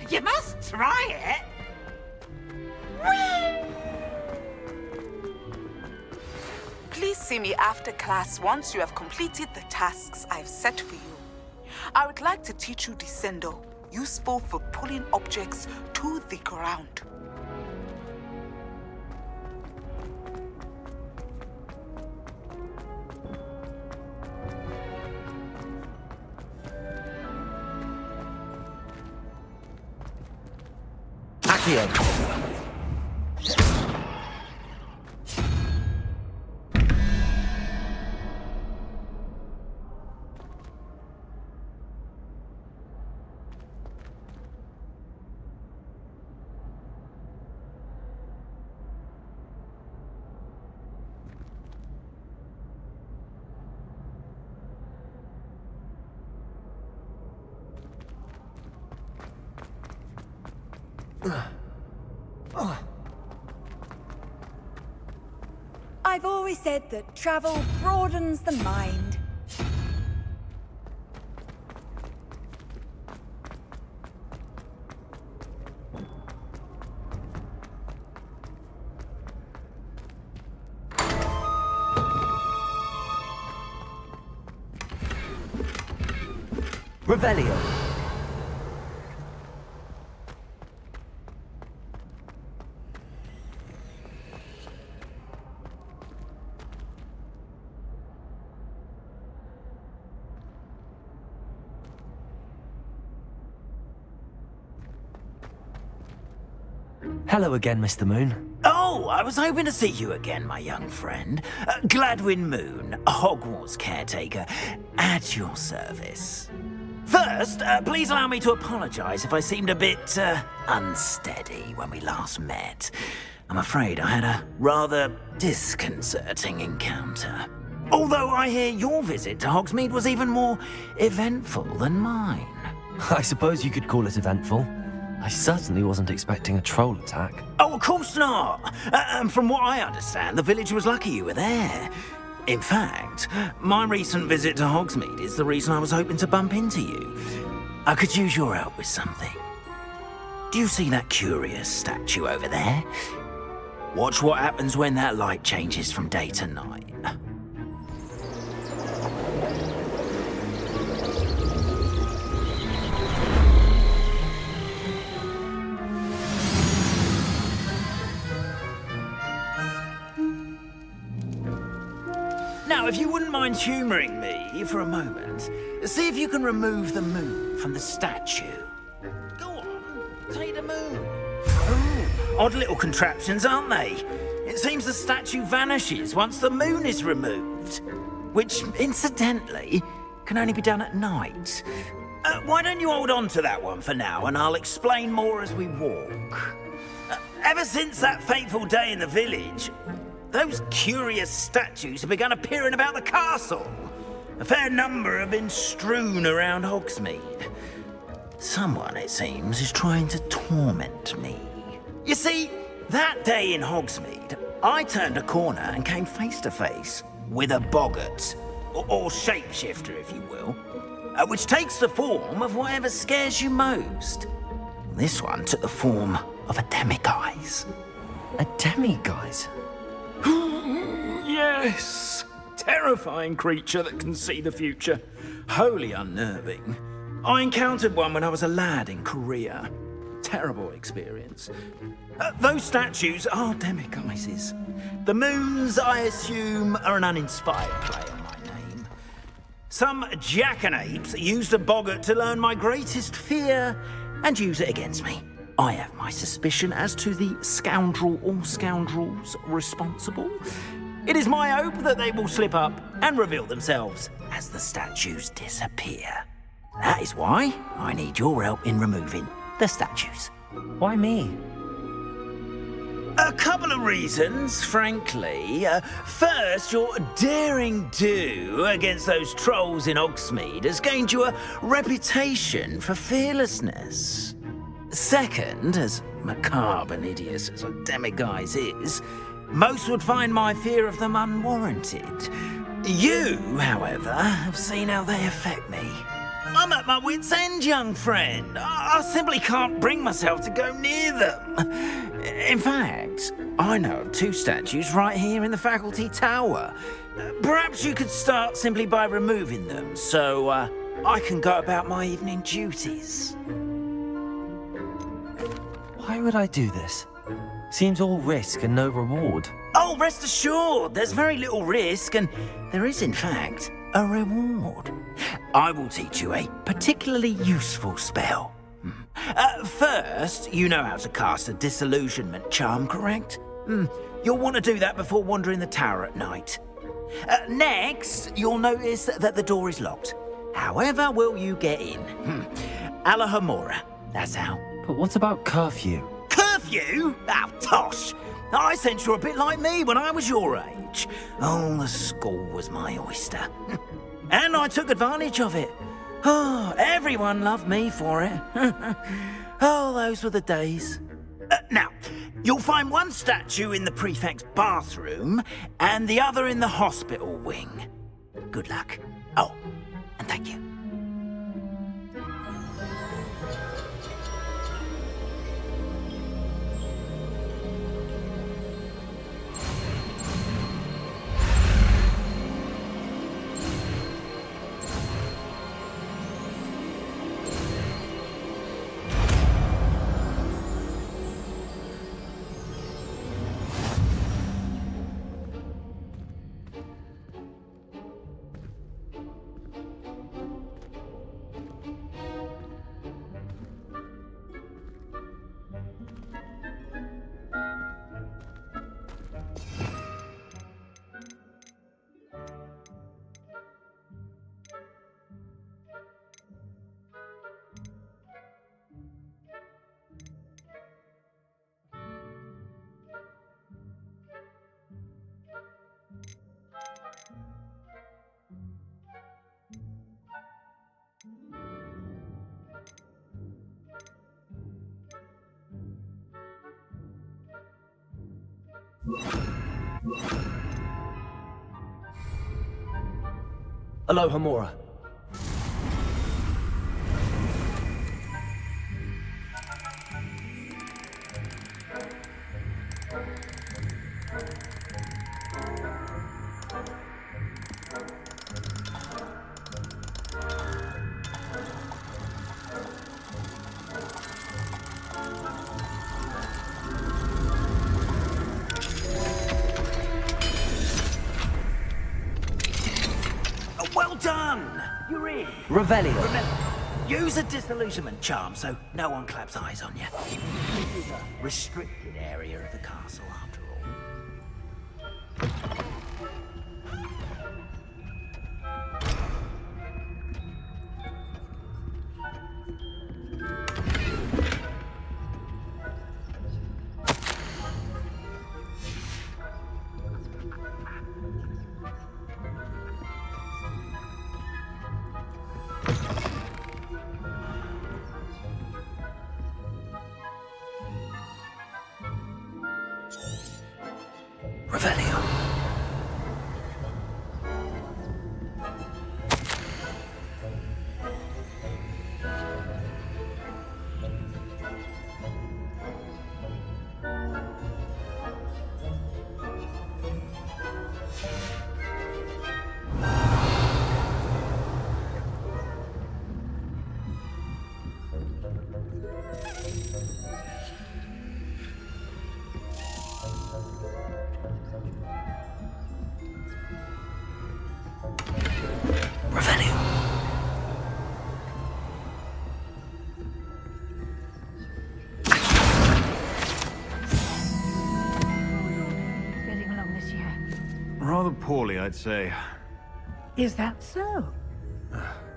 You must try it. Please see me after class once you have completed the tasks I've set for you. I would like to teach you Descendo, useful for pulling objects to the ground. Accio! I've always said that travel broadens the mind. Revelio. Hello again, Mr. Moon. Oh, I was hoping to see you again, my young friend. Gladwin Moon, Hogwarts caretaker, at your service. First, please allow me to apologise if I seemed a bit unsteady when we last met. I'm afraid I had a rather disconcerting encounter. Although I hear your visit to Hogsmeade was even more eventful than mine. I suppose you could call it eventful. I certainly wasn't expecting a troll attack. Oh, of course not. And from what I understand, the village was lucky you were there. In fact, my recent visit to Hogsmeade is the reason I was hoping to bump into you. I could use your help with something. Do you see that curious statue over there? Watch what happens when that light changes from day to night. Now, if you wouldn't mind humouring me for a moment, see if you can remove the moon from the statue. Go on, take the moon. Ooh, odd little contraptions, aren't they? It seems the statue vanishes once the moon is removed. Which, incidentally, can only be done at night. Why don't you hold on to that one for now, and I'll explain more as we walk. Ever since that fateful day in the village, those curious statues have begun appearing about the castle. A fair number have been strewn around Hogsmeade. Someone, it seems, is trying to torment me. You see, that day in Hogsmeade, I turned a corner and came face to face with a boggart, or shapeshifter, if you will, which takes the form of whatever scares you most. This one took the form of a demiguise. A demiguise? Yes! Terrifying creature that can see the future. Wholly unnerving. I encountered one when I was a lad in Korea. Terrible experience. Those statues are demiguises. The moons, I assume, are an uninspired play on my name. Some jackanapes used a boggart to learn my greatest fear and use it against me. I have my suspicion as to the scoundrel or scoundrels responsible. It is my hope that they will slip up and reveal themselves as the statues disappear. That is why I need your help in removing the statues. Why me? A couple of reasons, frankly. First, your daring do against those trolls in Hogsmeade has gained you a reputation for fearlessness. Second, as macabre and hideous as a demiguise is, most would find my fear of them unwarranted. You, however, have seen how they affect me. I'm at my wit's end, young friend. I simply can't bring myself to go near them. In fact, I know of 2 statues right here in the faculty tower. Perhaps you could start simply by removing them, so I can go about my evening duties. Why would I do this? Seems all risk and no reward. Oh, rest assured, there's very little risk, and there is, in fact, a reward. I will teach you a particularly useful spell. First, you know how to cast a disillusionment charm, correct? You'll want to do that before wandering the tower at night. Next, you'll notice that the door is locked. However will you get in? Alahomora, that's how. But what about curfew? Curfew? Oh, tosh! I sense you're a bit like me when I was your age. Oh, the school was my oyster. And I took advantage of it. Oh, everyone loved me for it. Oh, those were the days. Now, you'll find one statue in the prefect's bathroom and the other in the hospital wing. Good luck. Oh, and thank you. Alohomora. Well done! You're in. Revelio. Use a disillusionment charm so no one claps eyes on you. This is a restricted area of the castle, after all. Revelio. Rather poorly, I'd say. Is that so?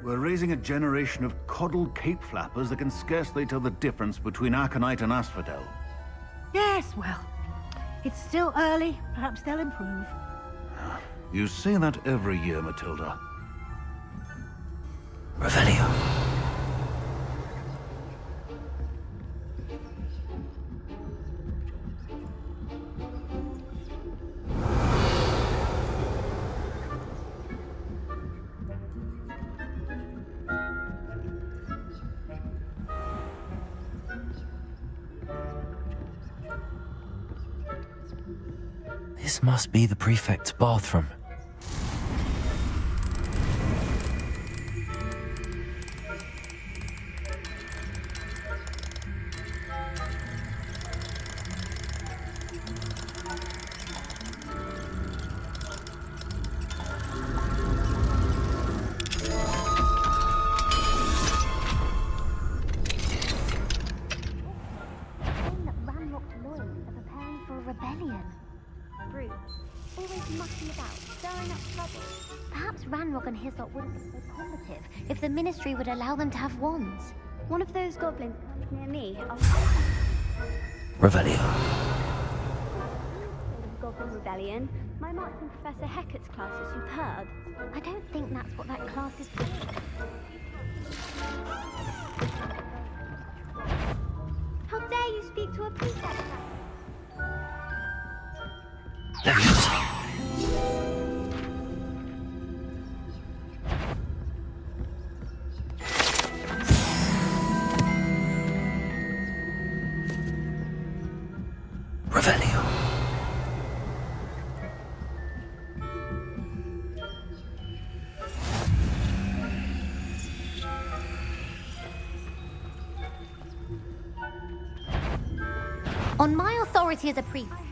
We're raising a generation of coddled cape flappers that can scarcely tell the difference between aconite and asphodel. Yes, well, it's still early. Perhaps they'll improve. You say that every year, Matilda. Revelio. This must be the prefect's bathroom. If the Ministry would allow them to have wands. One of those goblins near me. Revelio. Goblin Rebellion. My marks in Professor Hecat's class are superb. I don't think that's what that class is for. How dare you speak to a prefect? Revelio. On my authority as a prefect.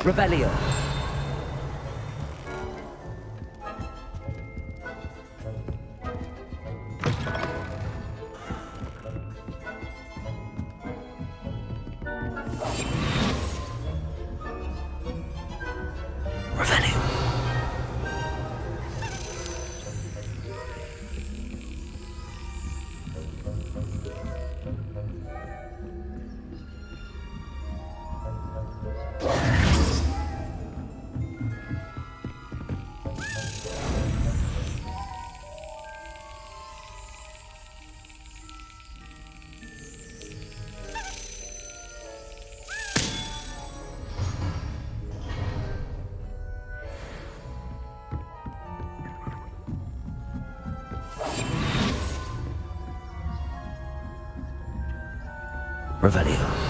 Revelio. Revelio.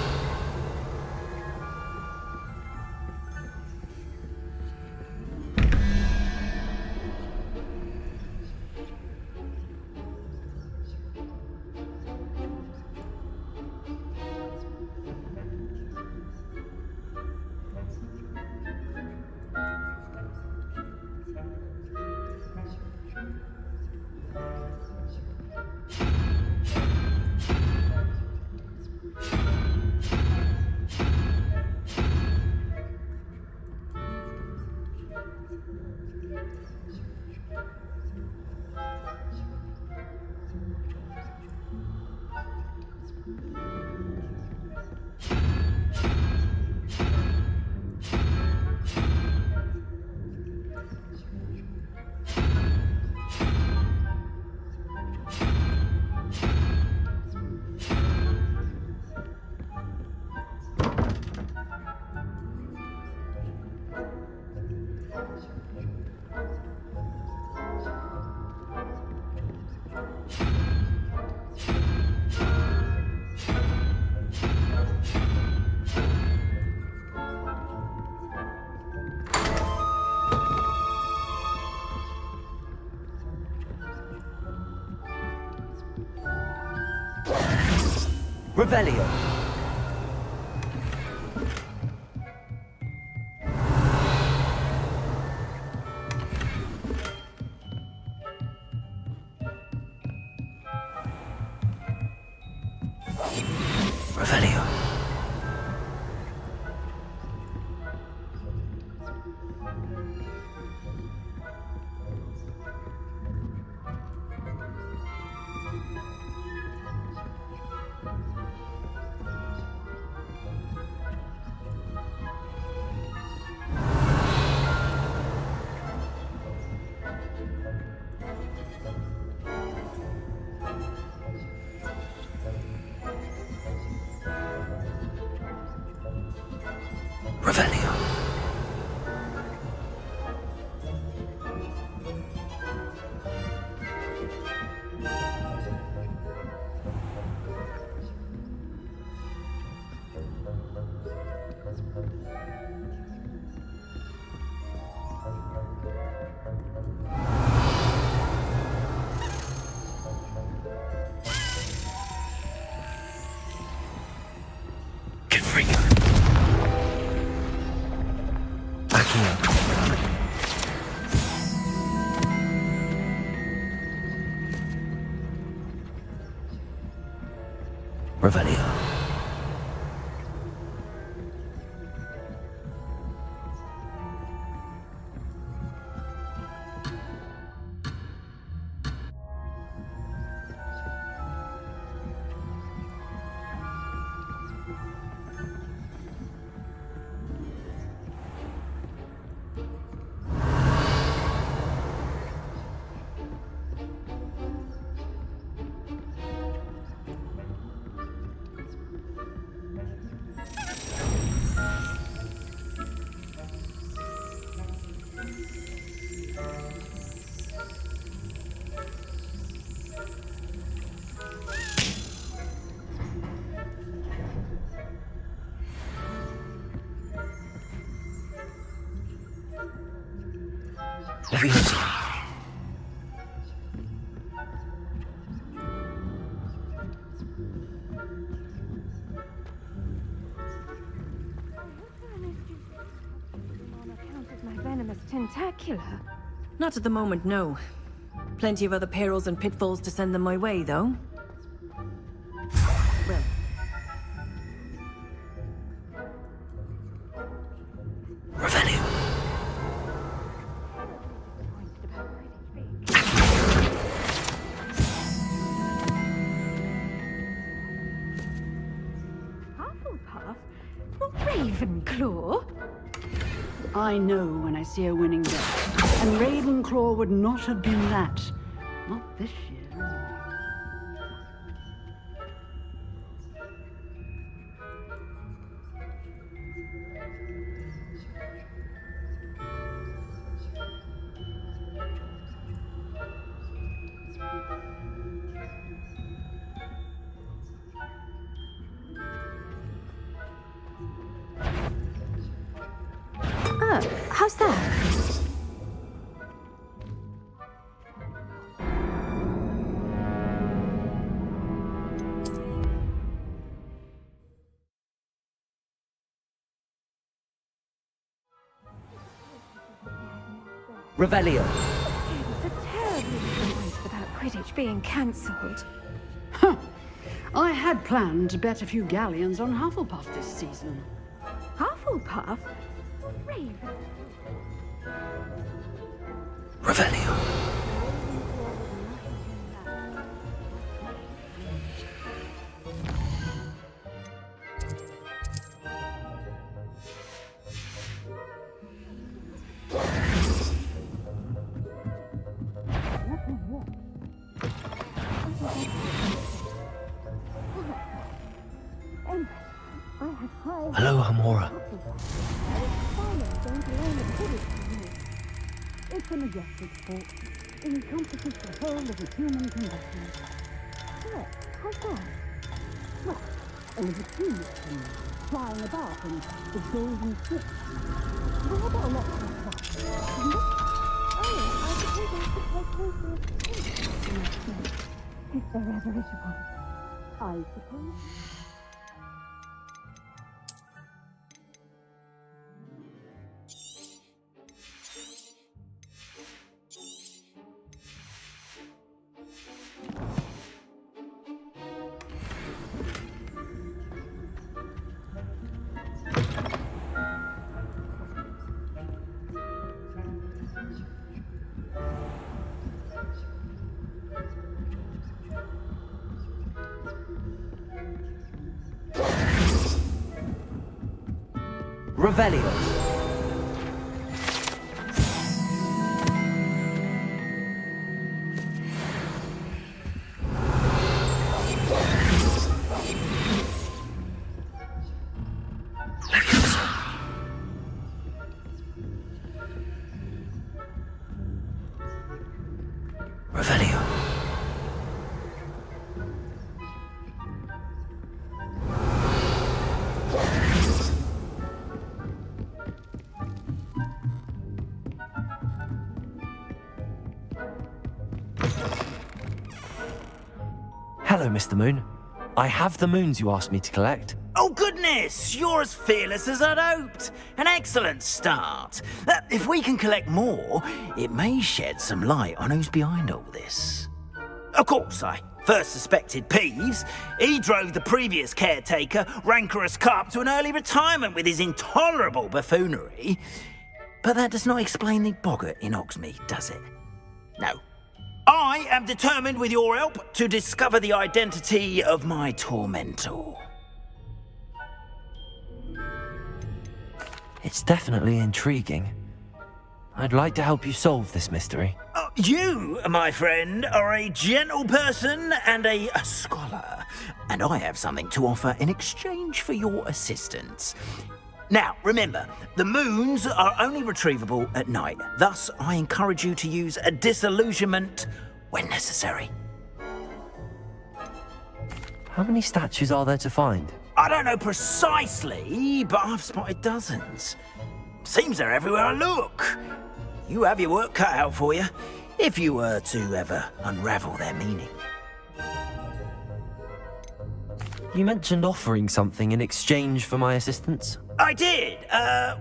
Revelio. Revelio. Revelio. Revelio. Leviosa. My venomous tentacular? Not at the moment, no. Plenty of other perils and pitfalls to send them my way, though. Well. Revelio. Hufflepuff? Not Ravenclaw? I know when I see a winning bet. And Ravenclaw would not have been that. Not this year. How's that? Revelio. It's a terribly night without Quidditch being cancelled. Huh. I had planned to bet a few galleons on Hufflepuff this season. Hufflepuff? Revelio. Hello, Amora. It's a majestic sport. It encompasses the whole of the human condition. Look, how far? Well, only the trees and flying about and the golden ships. Well, how about a lot of that? Isn't it? Oh, I suppose I should take closer. If there ever is one. I suppose. Revelio. Revelio. Hello, Mr. Moon. I have the moons you asked me to collect. Oh, goodness! You're as fearless as I'd hoped. An excellent start. If we can collect more, it may shed some light on who's behind all this. Of course, I first suspected Peeves. He drove the previous caretaker, Rancorous Carp, to an early retirement with his intolerable buffoonery. But that does not explain the boggart in Hogsmeade, does it? No. I am determined, with your help, to discover the identity of my tormentor. It's definitely intriguing. I'd like to help you solve this mystery. You, my friend, are a gentle person and a scholar, and I have something to offer in exchange for your assistance. Now, remember, the moons are only retrievable at night. Thus, I encourage you to use a disillusionment when necessary. How many statues are there to find? I don't know precisely, but I've spotted dozens. Seems they're everywhere I look. You have your work cut out for you, if you were to ever unravel their meaning. You mentioned offering something in exchange for my assistance. I did.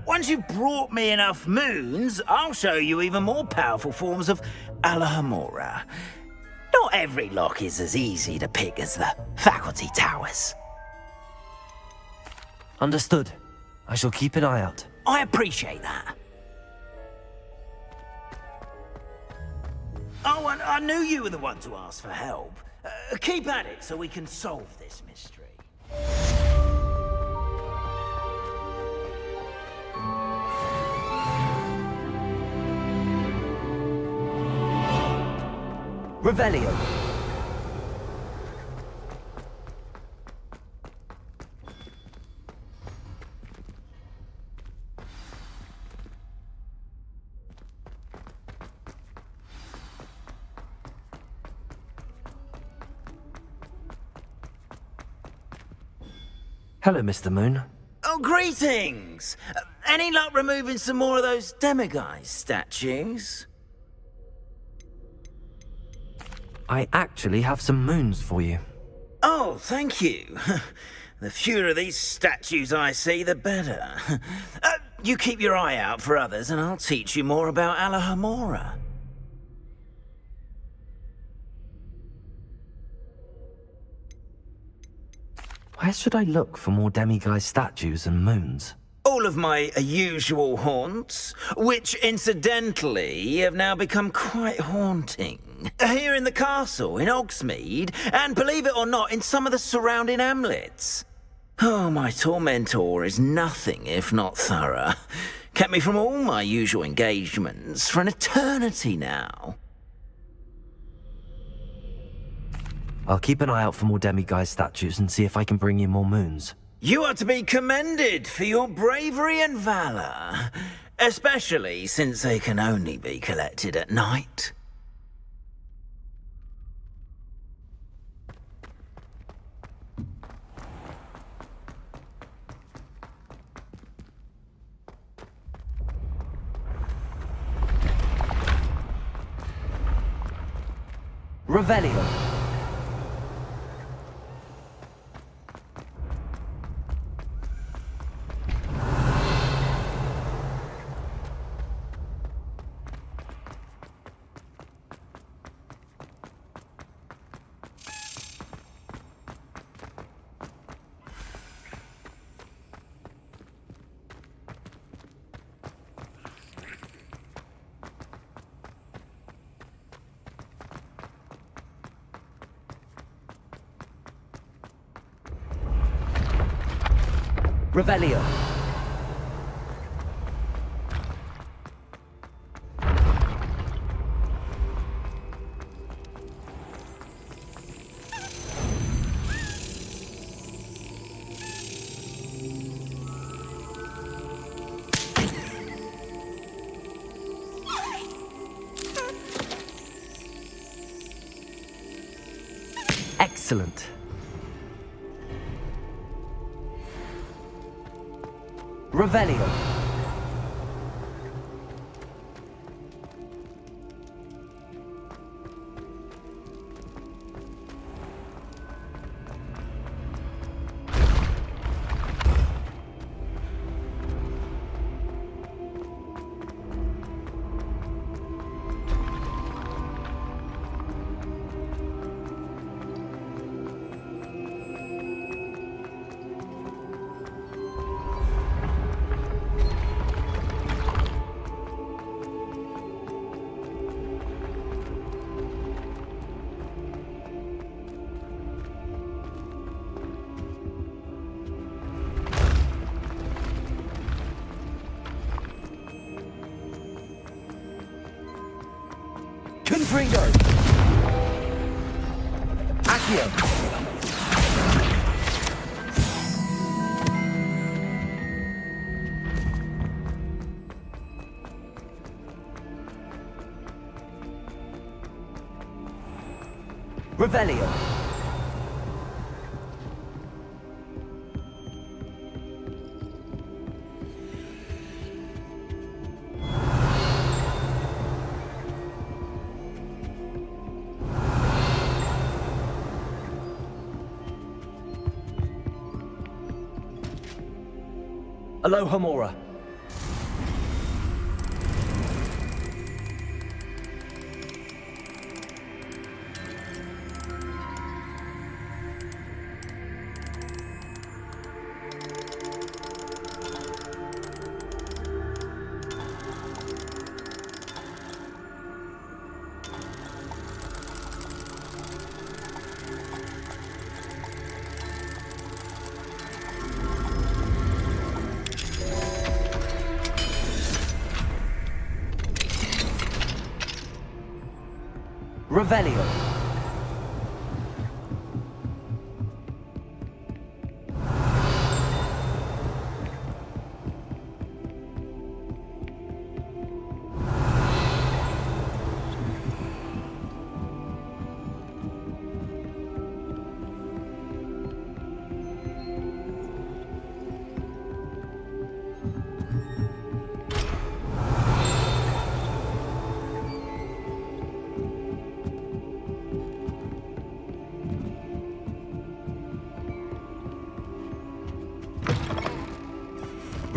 Once you've brought me enough moons, I'll show you even more powerful forms of Alahomora. Not every lock is as easy to pick as the faculty towers. Understood. I shall keep an eye out. I appreciate that. Oh, and I knew you were the one to ask for help. Keep at it so we can solve this mystery. Revelio. Hello, Mr. Moon. Oh, greetings! Any luck removing some more of those demiguise statues? I actually have some moons for you. Oh, thank you. The fewer of these statues I see, the better. You keep your eye out for others, and I'll teach you more about Alahomora. Where should I look for more demiguise statues and moons? All of my usual haunts, which incidentally have now become quite haunting. Here in the castle, in Hogsmeade, and believe it or not, in some of the surrounding hamlets. Oh, my tormentor is nothing if not thorough. Kept me from all my usual engagements for an eternity now. I'll keep an eye out for more demiguise statues and see if I can bring you more moons. You are to be commended for your bravery and valor, especially since they can only be collected at night. Revelio. Revelio. Excellent. Revelio. Confringo. Accio. Revelio. Alohomora. Revelio.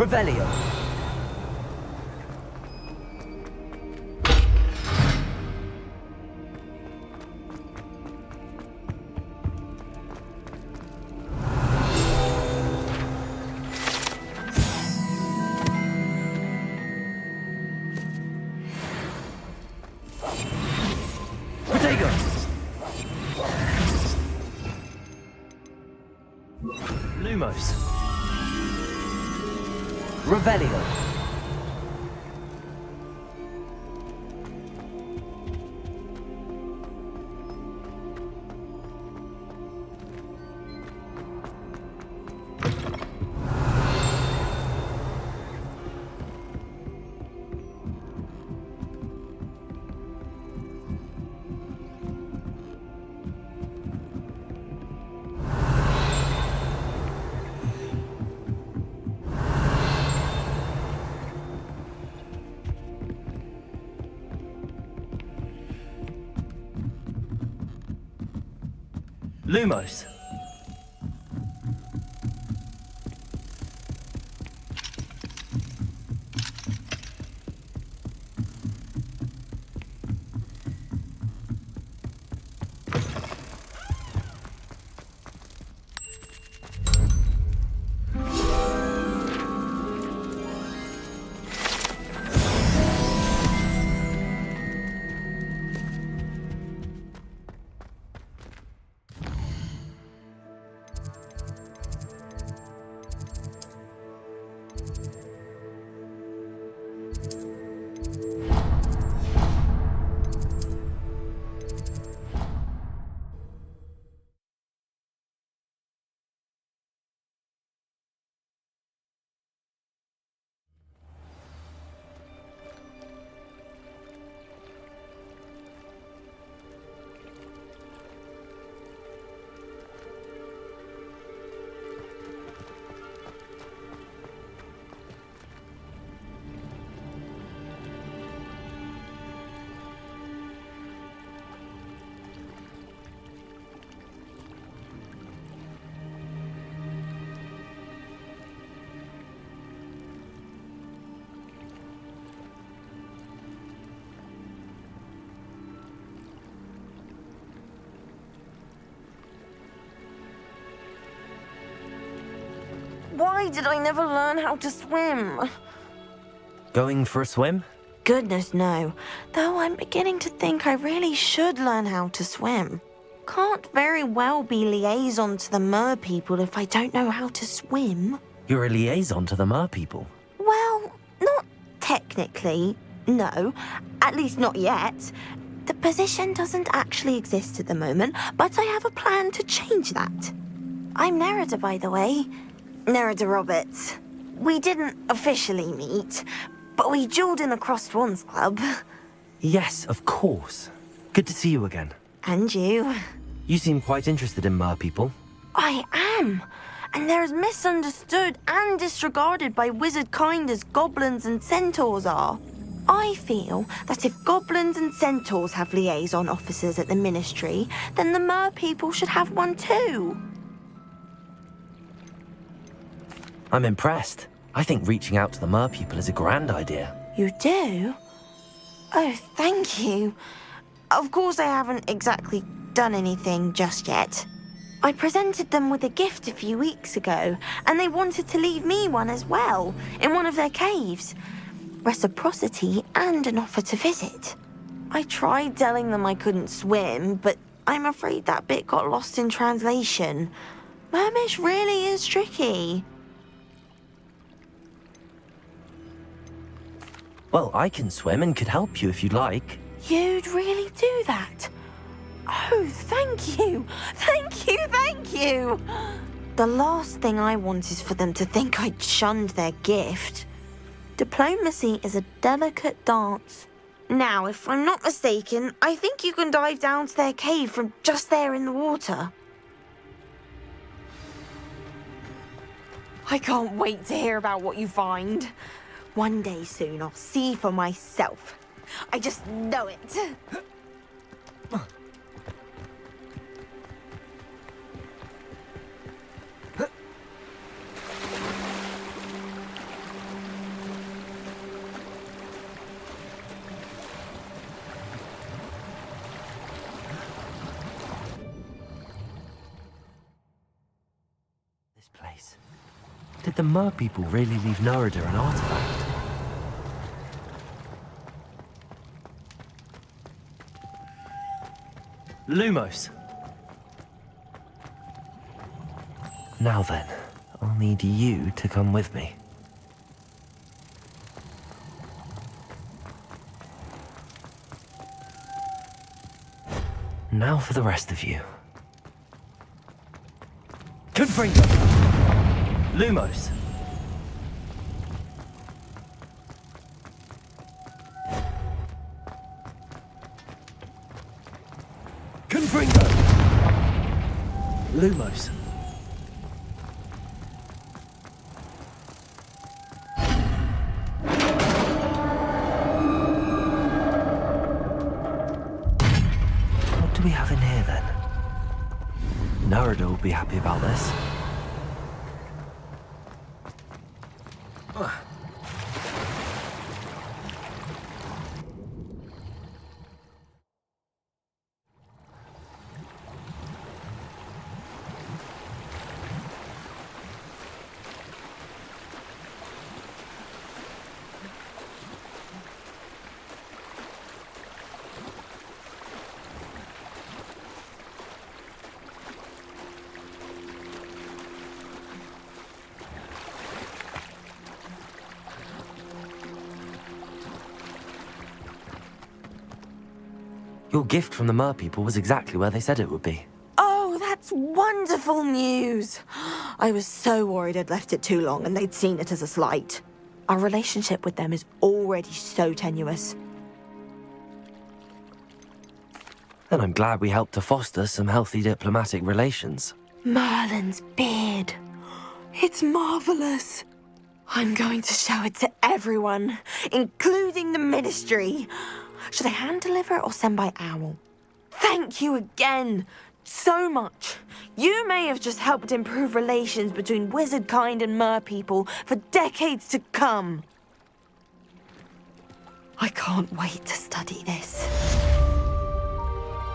Revelio. Protego. Lumos. Revelio. Lumos. Why did I never learn how to swim? Going for a swim? Goodness, no. Though I'm beginning to think I really should learn how to swim. Can't very well be liaison to the mer people if I don't know how to swim. You're a liaison to the mer people. Well, not technically, no. At least not yet. The position doesn't actually exist at the moment, but I have a plan to change that. I'm Nerida, by the way. Nerida Roberts. We didn't officially meet, but we duelled in the Crossed Wands Club. Yes, of course. Good to see you again. And you. You seem quite interested in mer people. I am. And they're as misunderstood and disregarded by wizard kind as goblins and centaurs are. I feel that if goblins and centaurs have liaison officers at the ministry, then the mer people should have one too. I'm impressed. I think reaching out to the mer people is a grand idea. You do? Oh, thank you. Of course I haven't exactly done anything just yet. I presented them with a gift a few weeks ago, and they wanted to leave me one as well, in one of their caves. Reciprocity and an offer to visit. I tried telling them I couldn't swim, but I'm afraid that bit got lost in translation. Mermish really is tricky. Well, I can swim and could help you if you'd like. You'd really do that? Oh, thank you! Thank you, thank you! The last thing I want is for them to think I'd shunned their gift. Diplomacy is a delicate dance. Now, if I'm not mistaken, I think you can dive down to their cave from just there in the water. I can't wait to hear about what you find. One day soon, I'll see for myself. I just know it. This place. Did the mer people really leave Nerida an artifact? Lumos! Now then, I'll need you to come with me. Now for the rest of you. Confringo! Lumos! Confringo! Lumos! What do we have in here then? Nerida will be happy about this. Your gift from the mer people was exactly where they said it would be. Oh, that's wonderful news. I was so worried I'd left it too long and they'd seen it as a slight. Our relationship with them is already so tenuous. Then I'm glad we helped to foster some healthy diplomatic relations. Merlin's beard. It's marvelous. I'm going to show it to everyone, including the ministry. Should I hand deliver it or send by owl? Thank you again so much. You may have just helped improve relations between wizard kind and mer people for decades to come. I can't wait to study this.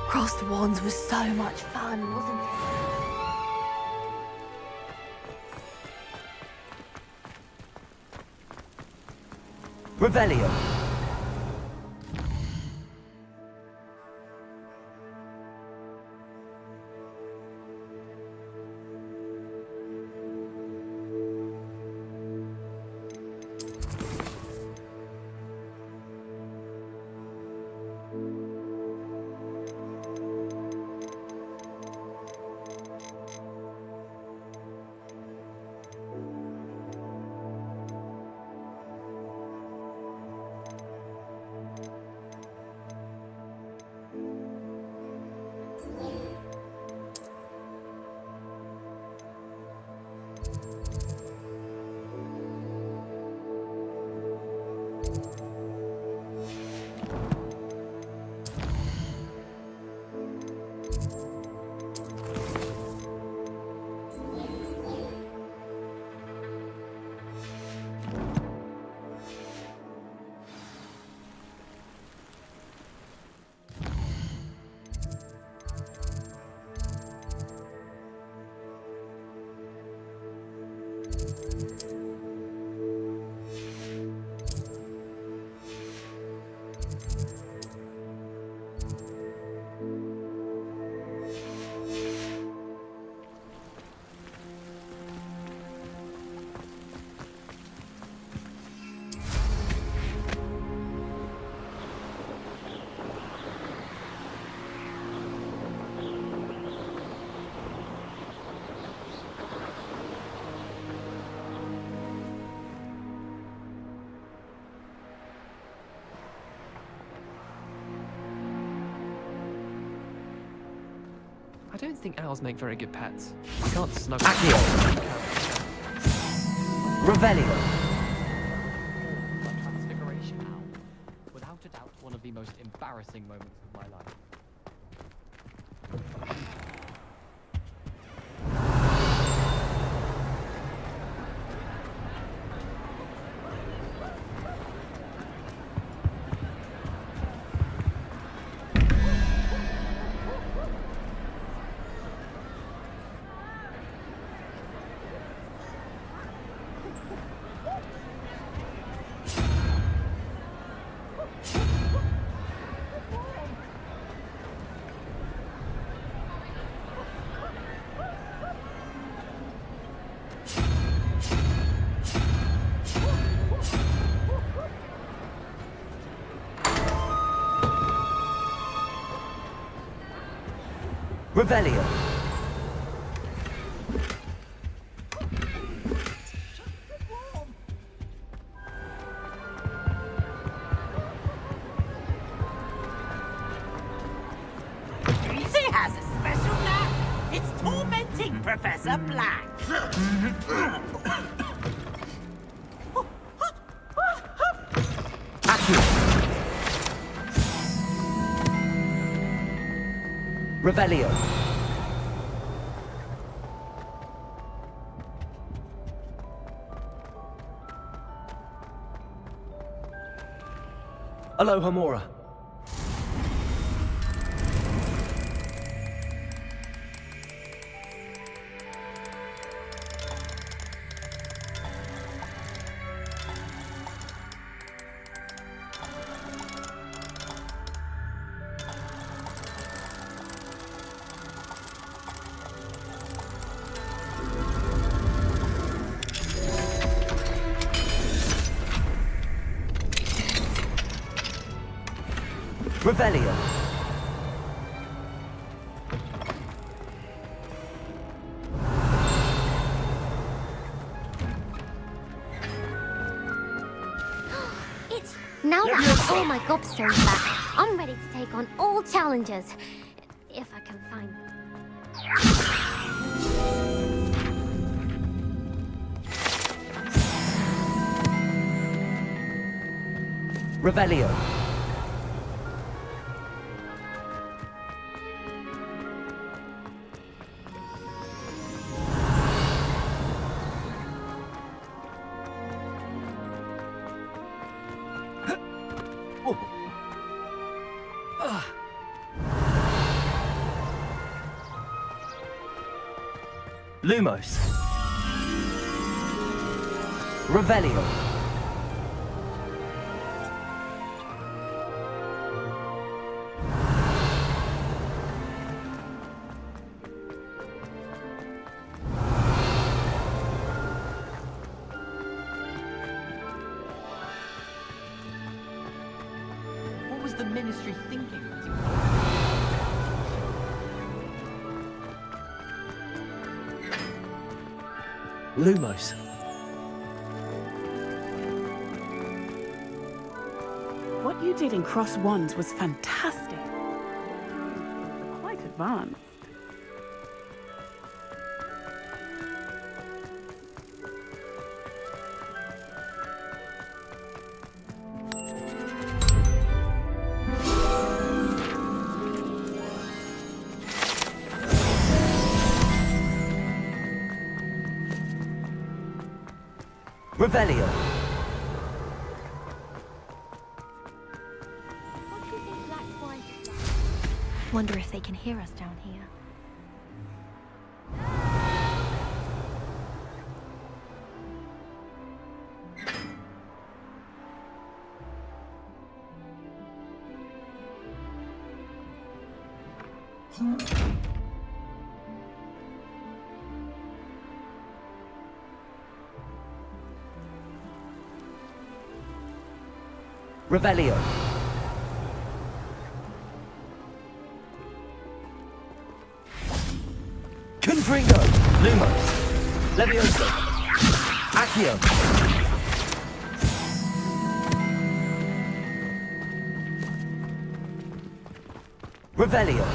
Crossed Wands was so much fun, wasn't it? Revelio. I don't think owls make very good pets. You can't snuggle. Accio. Revelio. Transfiguration owl. Without a doubt, one of the most embarrassing moments of my life. Revelio. Greasy has a special knack. It's tormenting Professor Black. Revelio. Aloha Mora. Revelio. Now that I have all my gobstones back, I'm ready to take on all challenges. If I can find them. Revelio. Lumos. was the Ministry thinking? Lumos. What you did in Cross Wands was fantastic. Quite advanced. Revelio. What do you think Black White is like? Wonder if they can hear us down here. Revelio. Confringo. Lumos. Levioso. Accio. Revelio.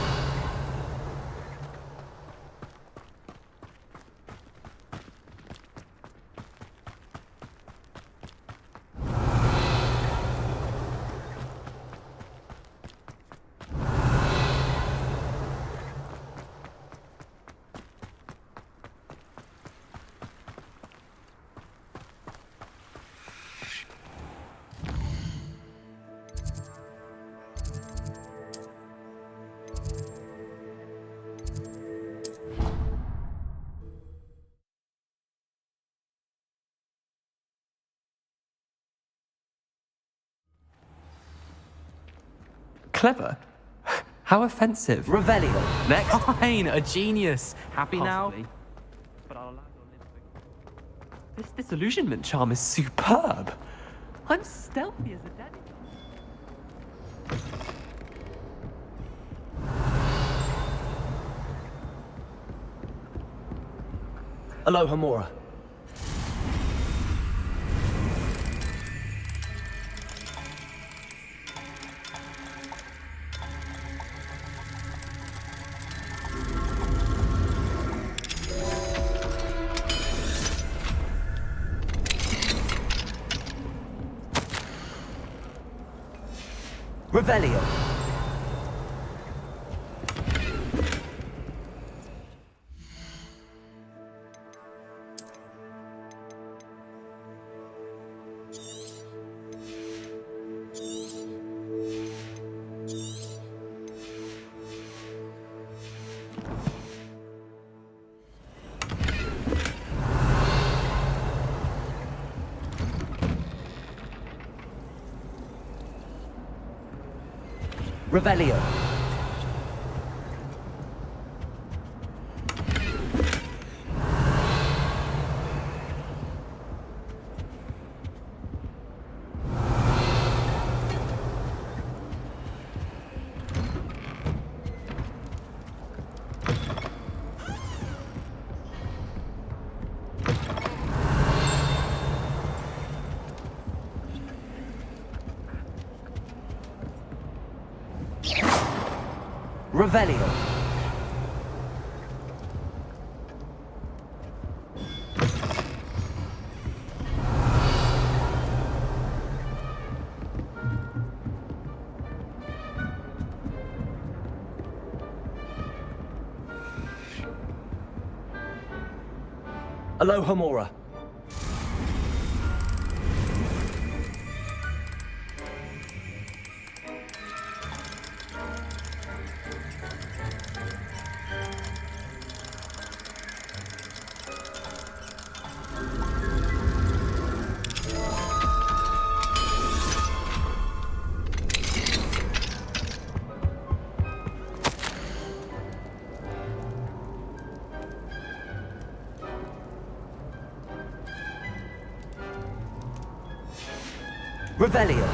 Clever? How offensive. Revelio. Next. Fine, a genius. Happy Possibly. now? But I'll allow your This disillusionment charm is superb. I'm stealthy as a daddy. Aloha Mora. Revelio. Revelio. Revelio. Aloha Mora. Revelio.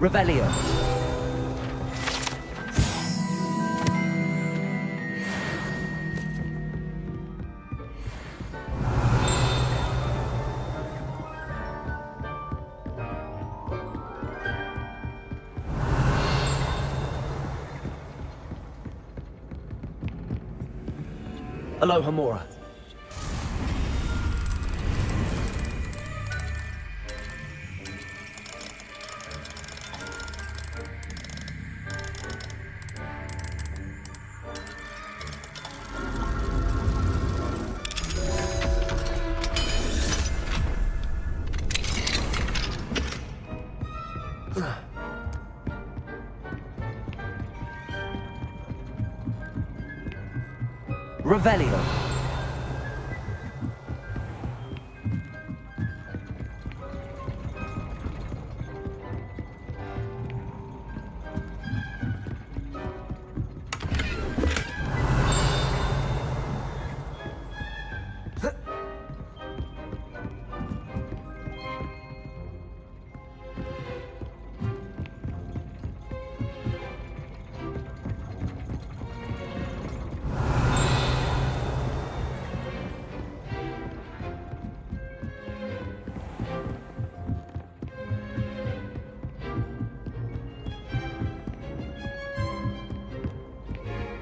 Revelio. Aloha Mora. Revelio.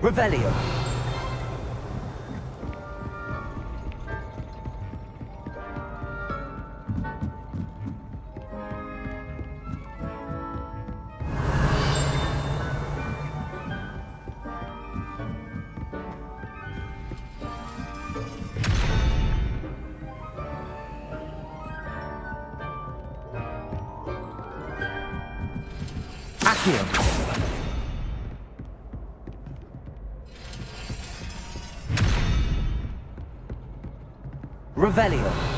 Revelio. Accio. Revelio.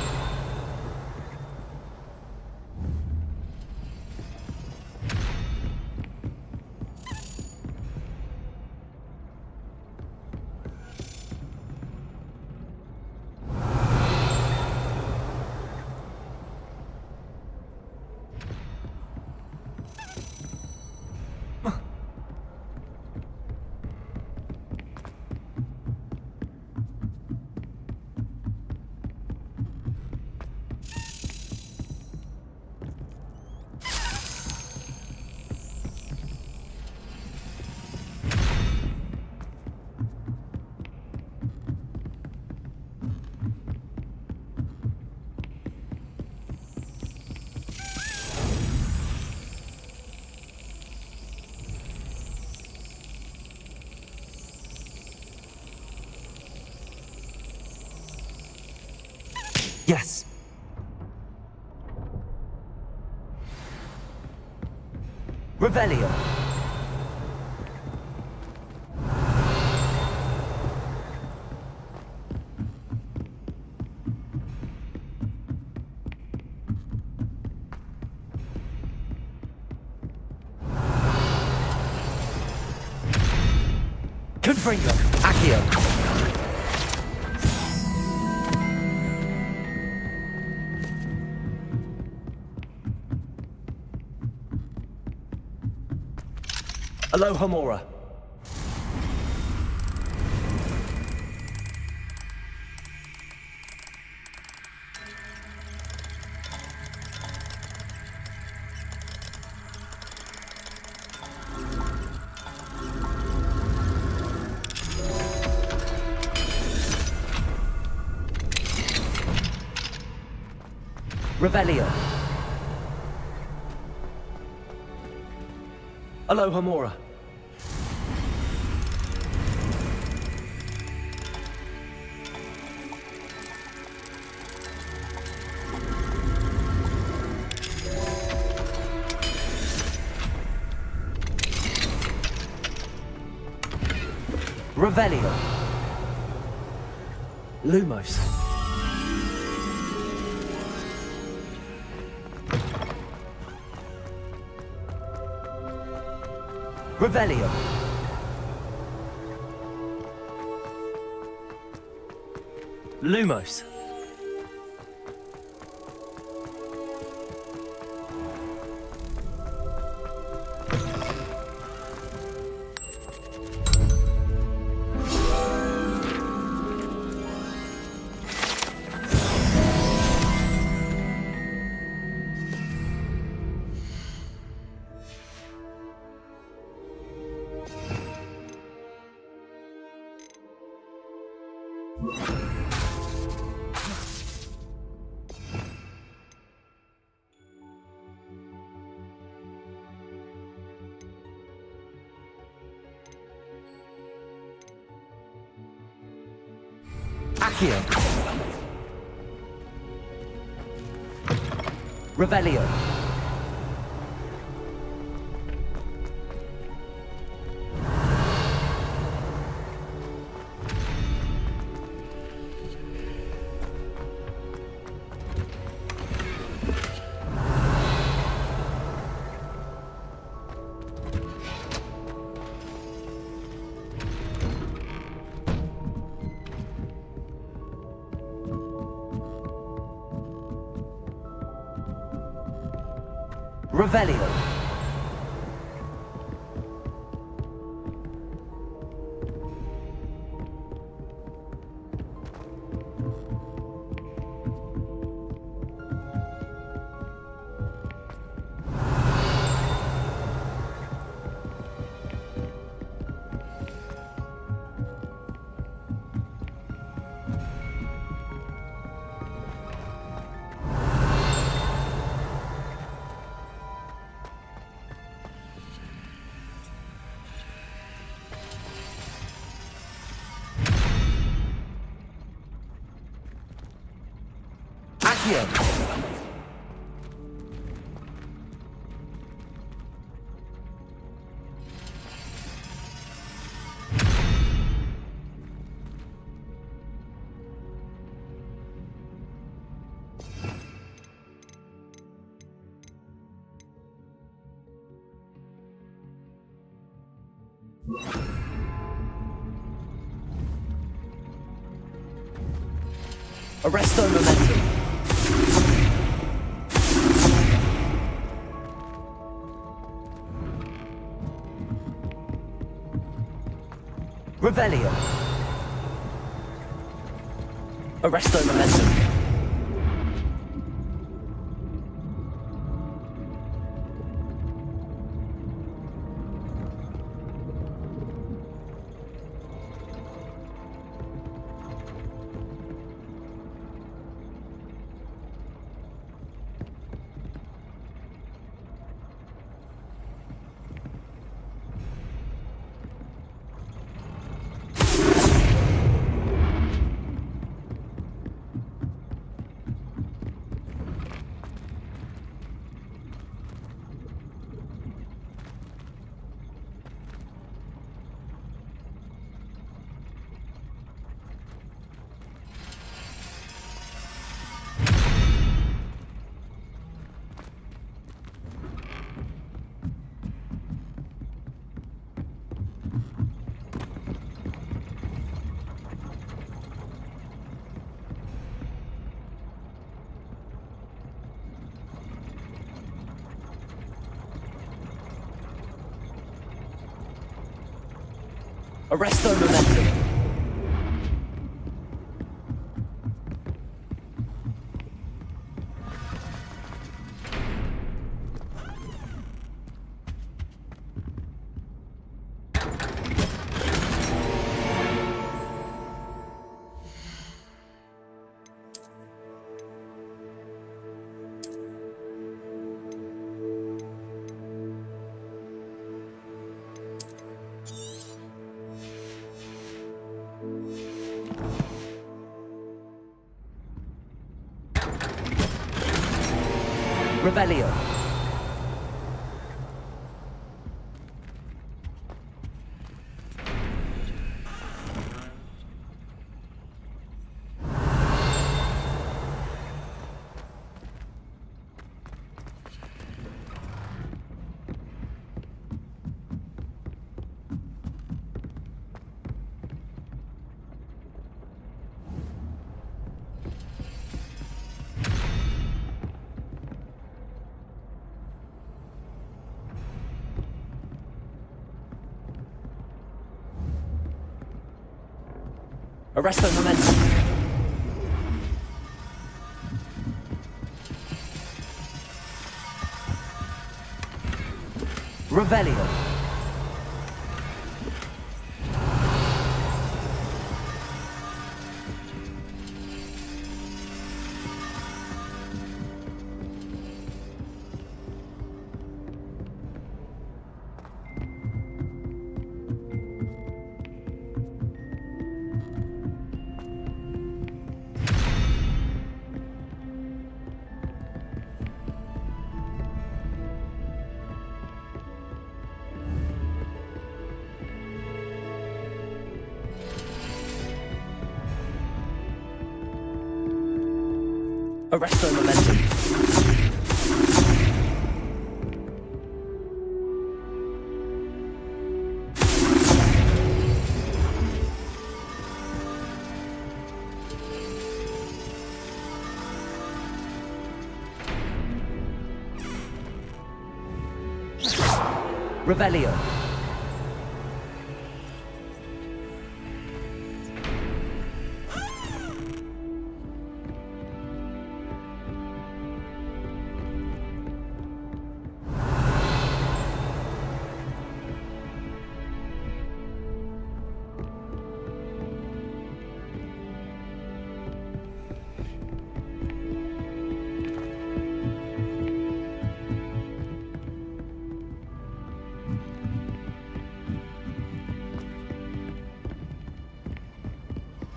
Yes. Revelio. Confringo. Accio. Aloha Mora. Revelio. Aloha Mora. Revelio. Lumos. Revelio. Lumos. Accio. Revelio. Revelio. Accio. Arresto momentum. Revelio. Arresto momentum. Arresto momentum. Revelio. Arresto momentum. Revelio. Arresto momentum. Revelio.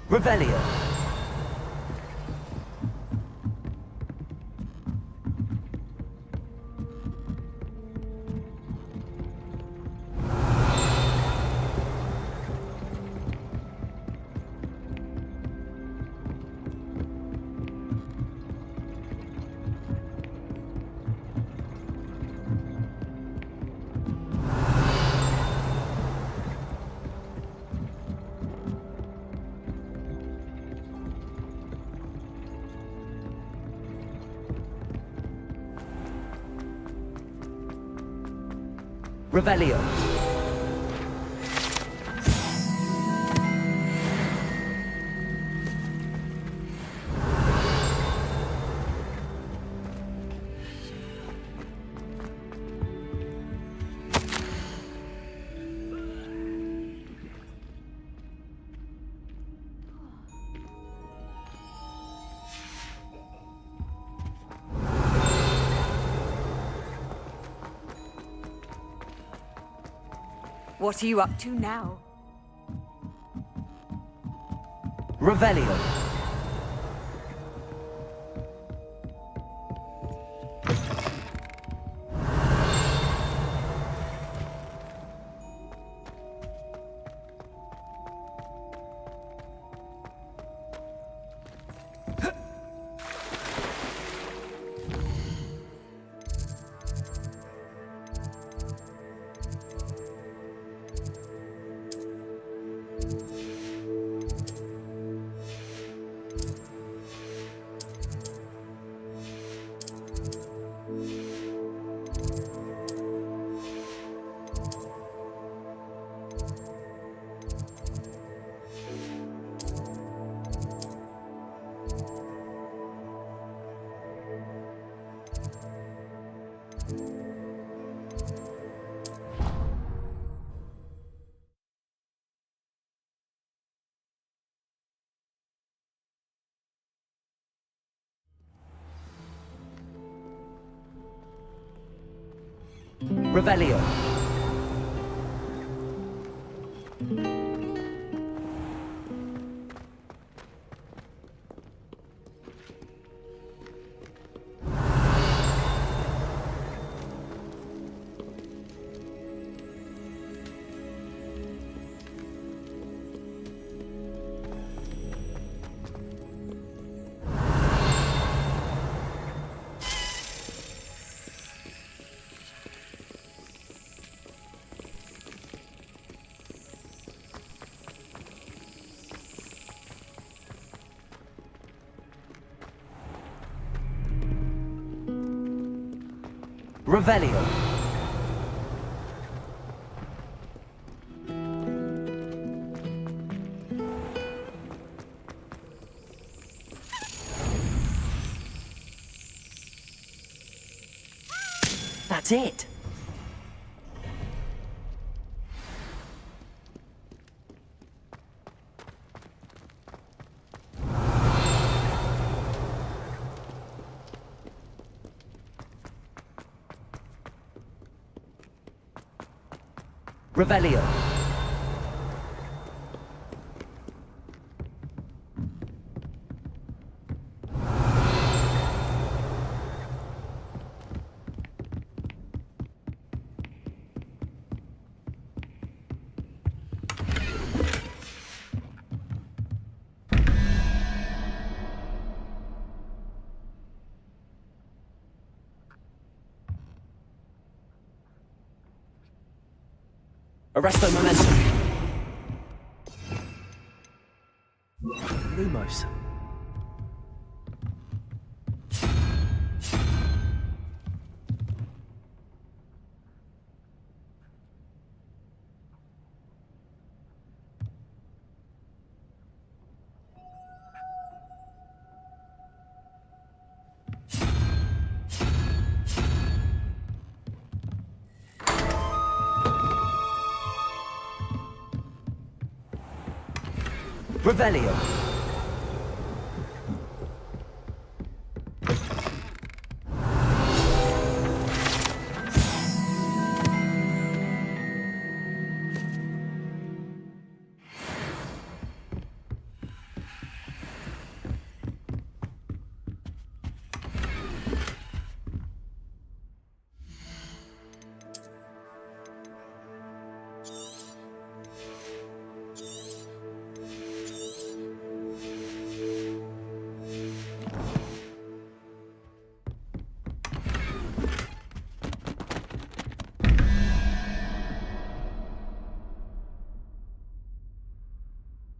Revelio. Revelio. What are you up to now? Revelio. Revelio. Revelio. That's it. Revelio. Arresto momentum. Lumos. Revelio.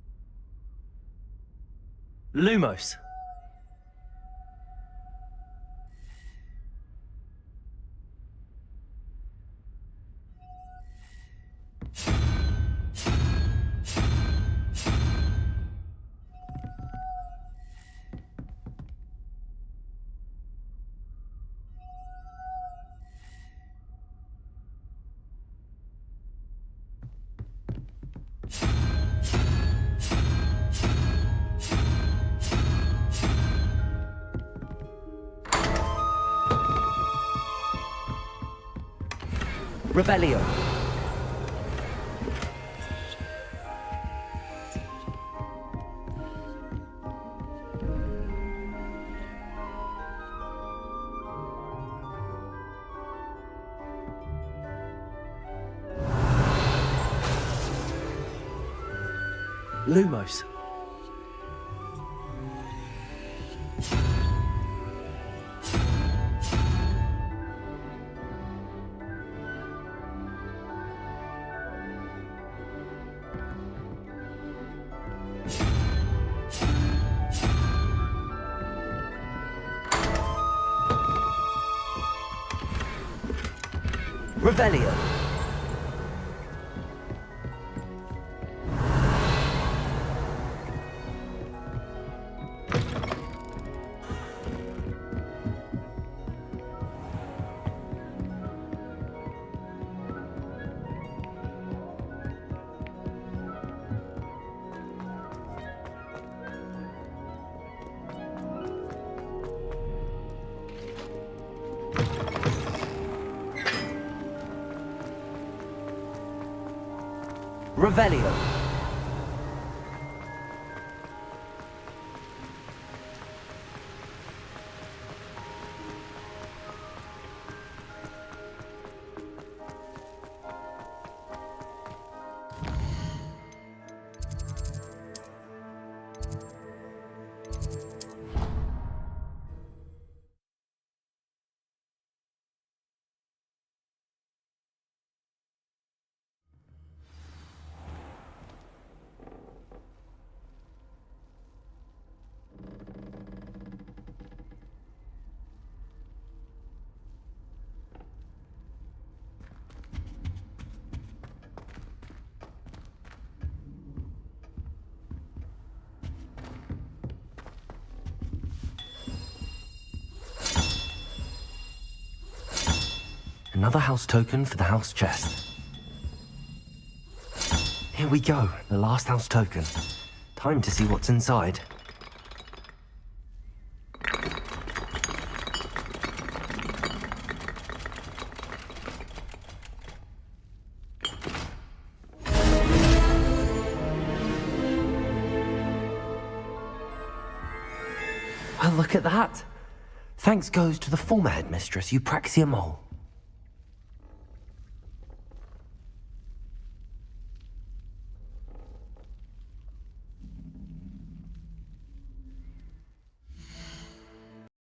Lumos. Revelio. Lumos. Revelio. Revelio. Another house token for the house chest. Here we go, the last house token. Time to see what's inside. Well, look at that. Thanks goes to the former headmistress, Eupraxia Mole.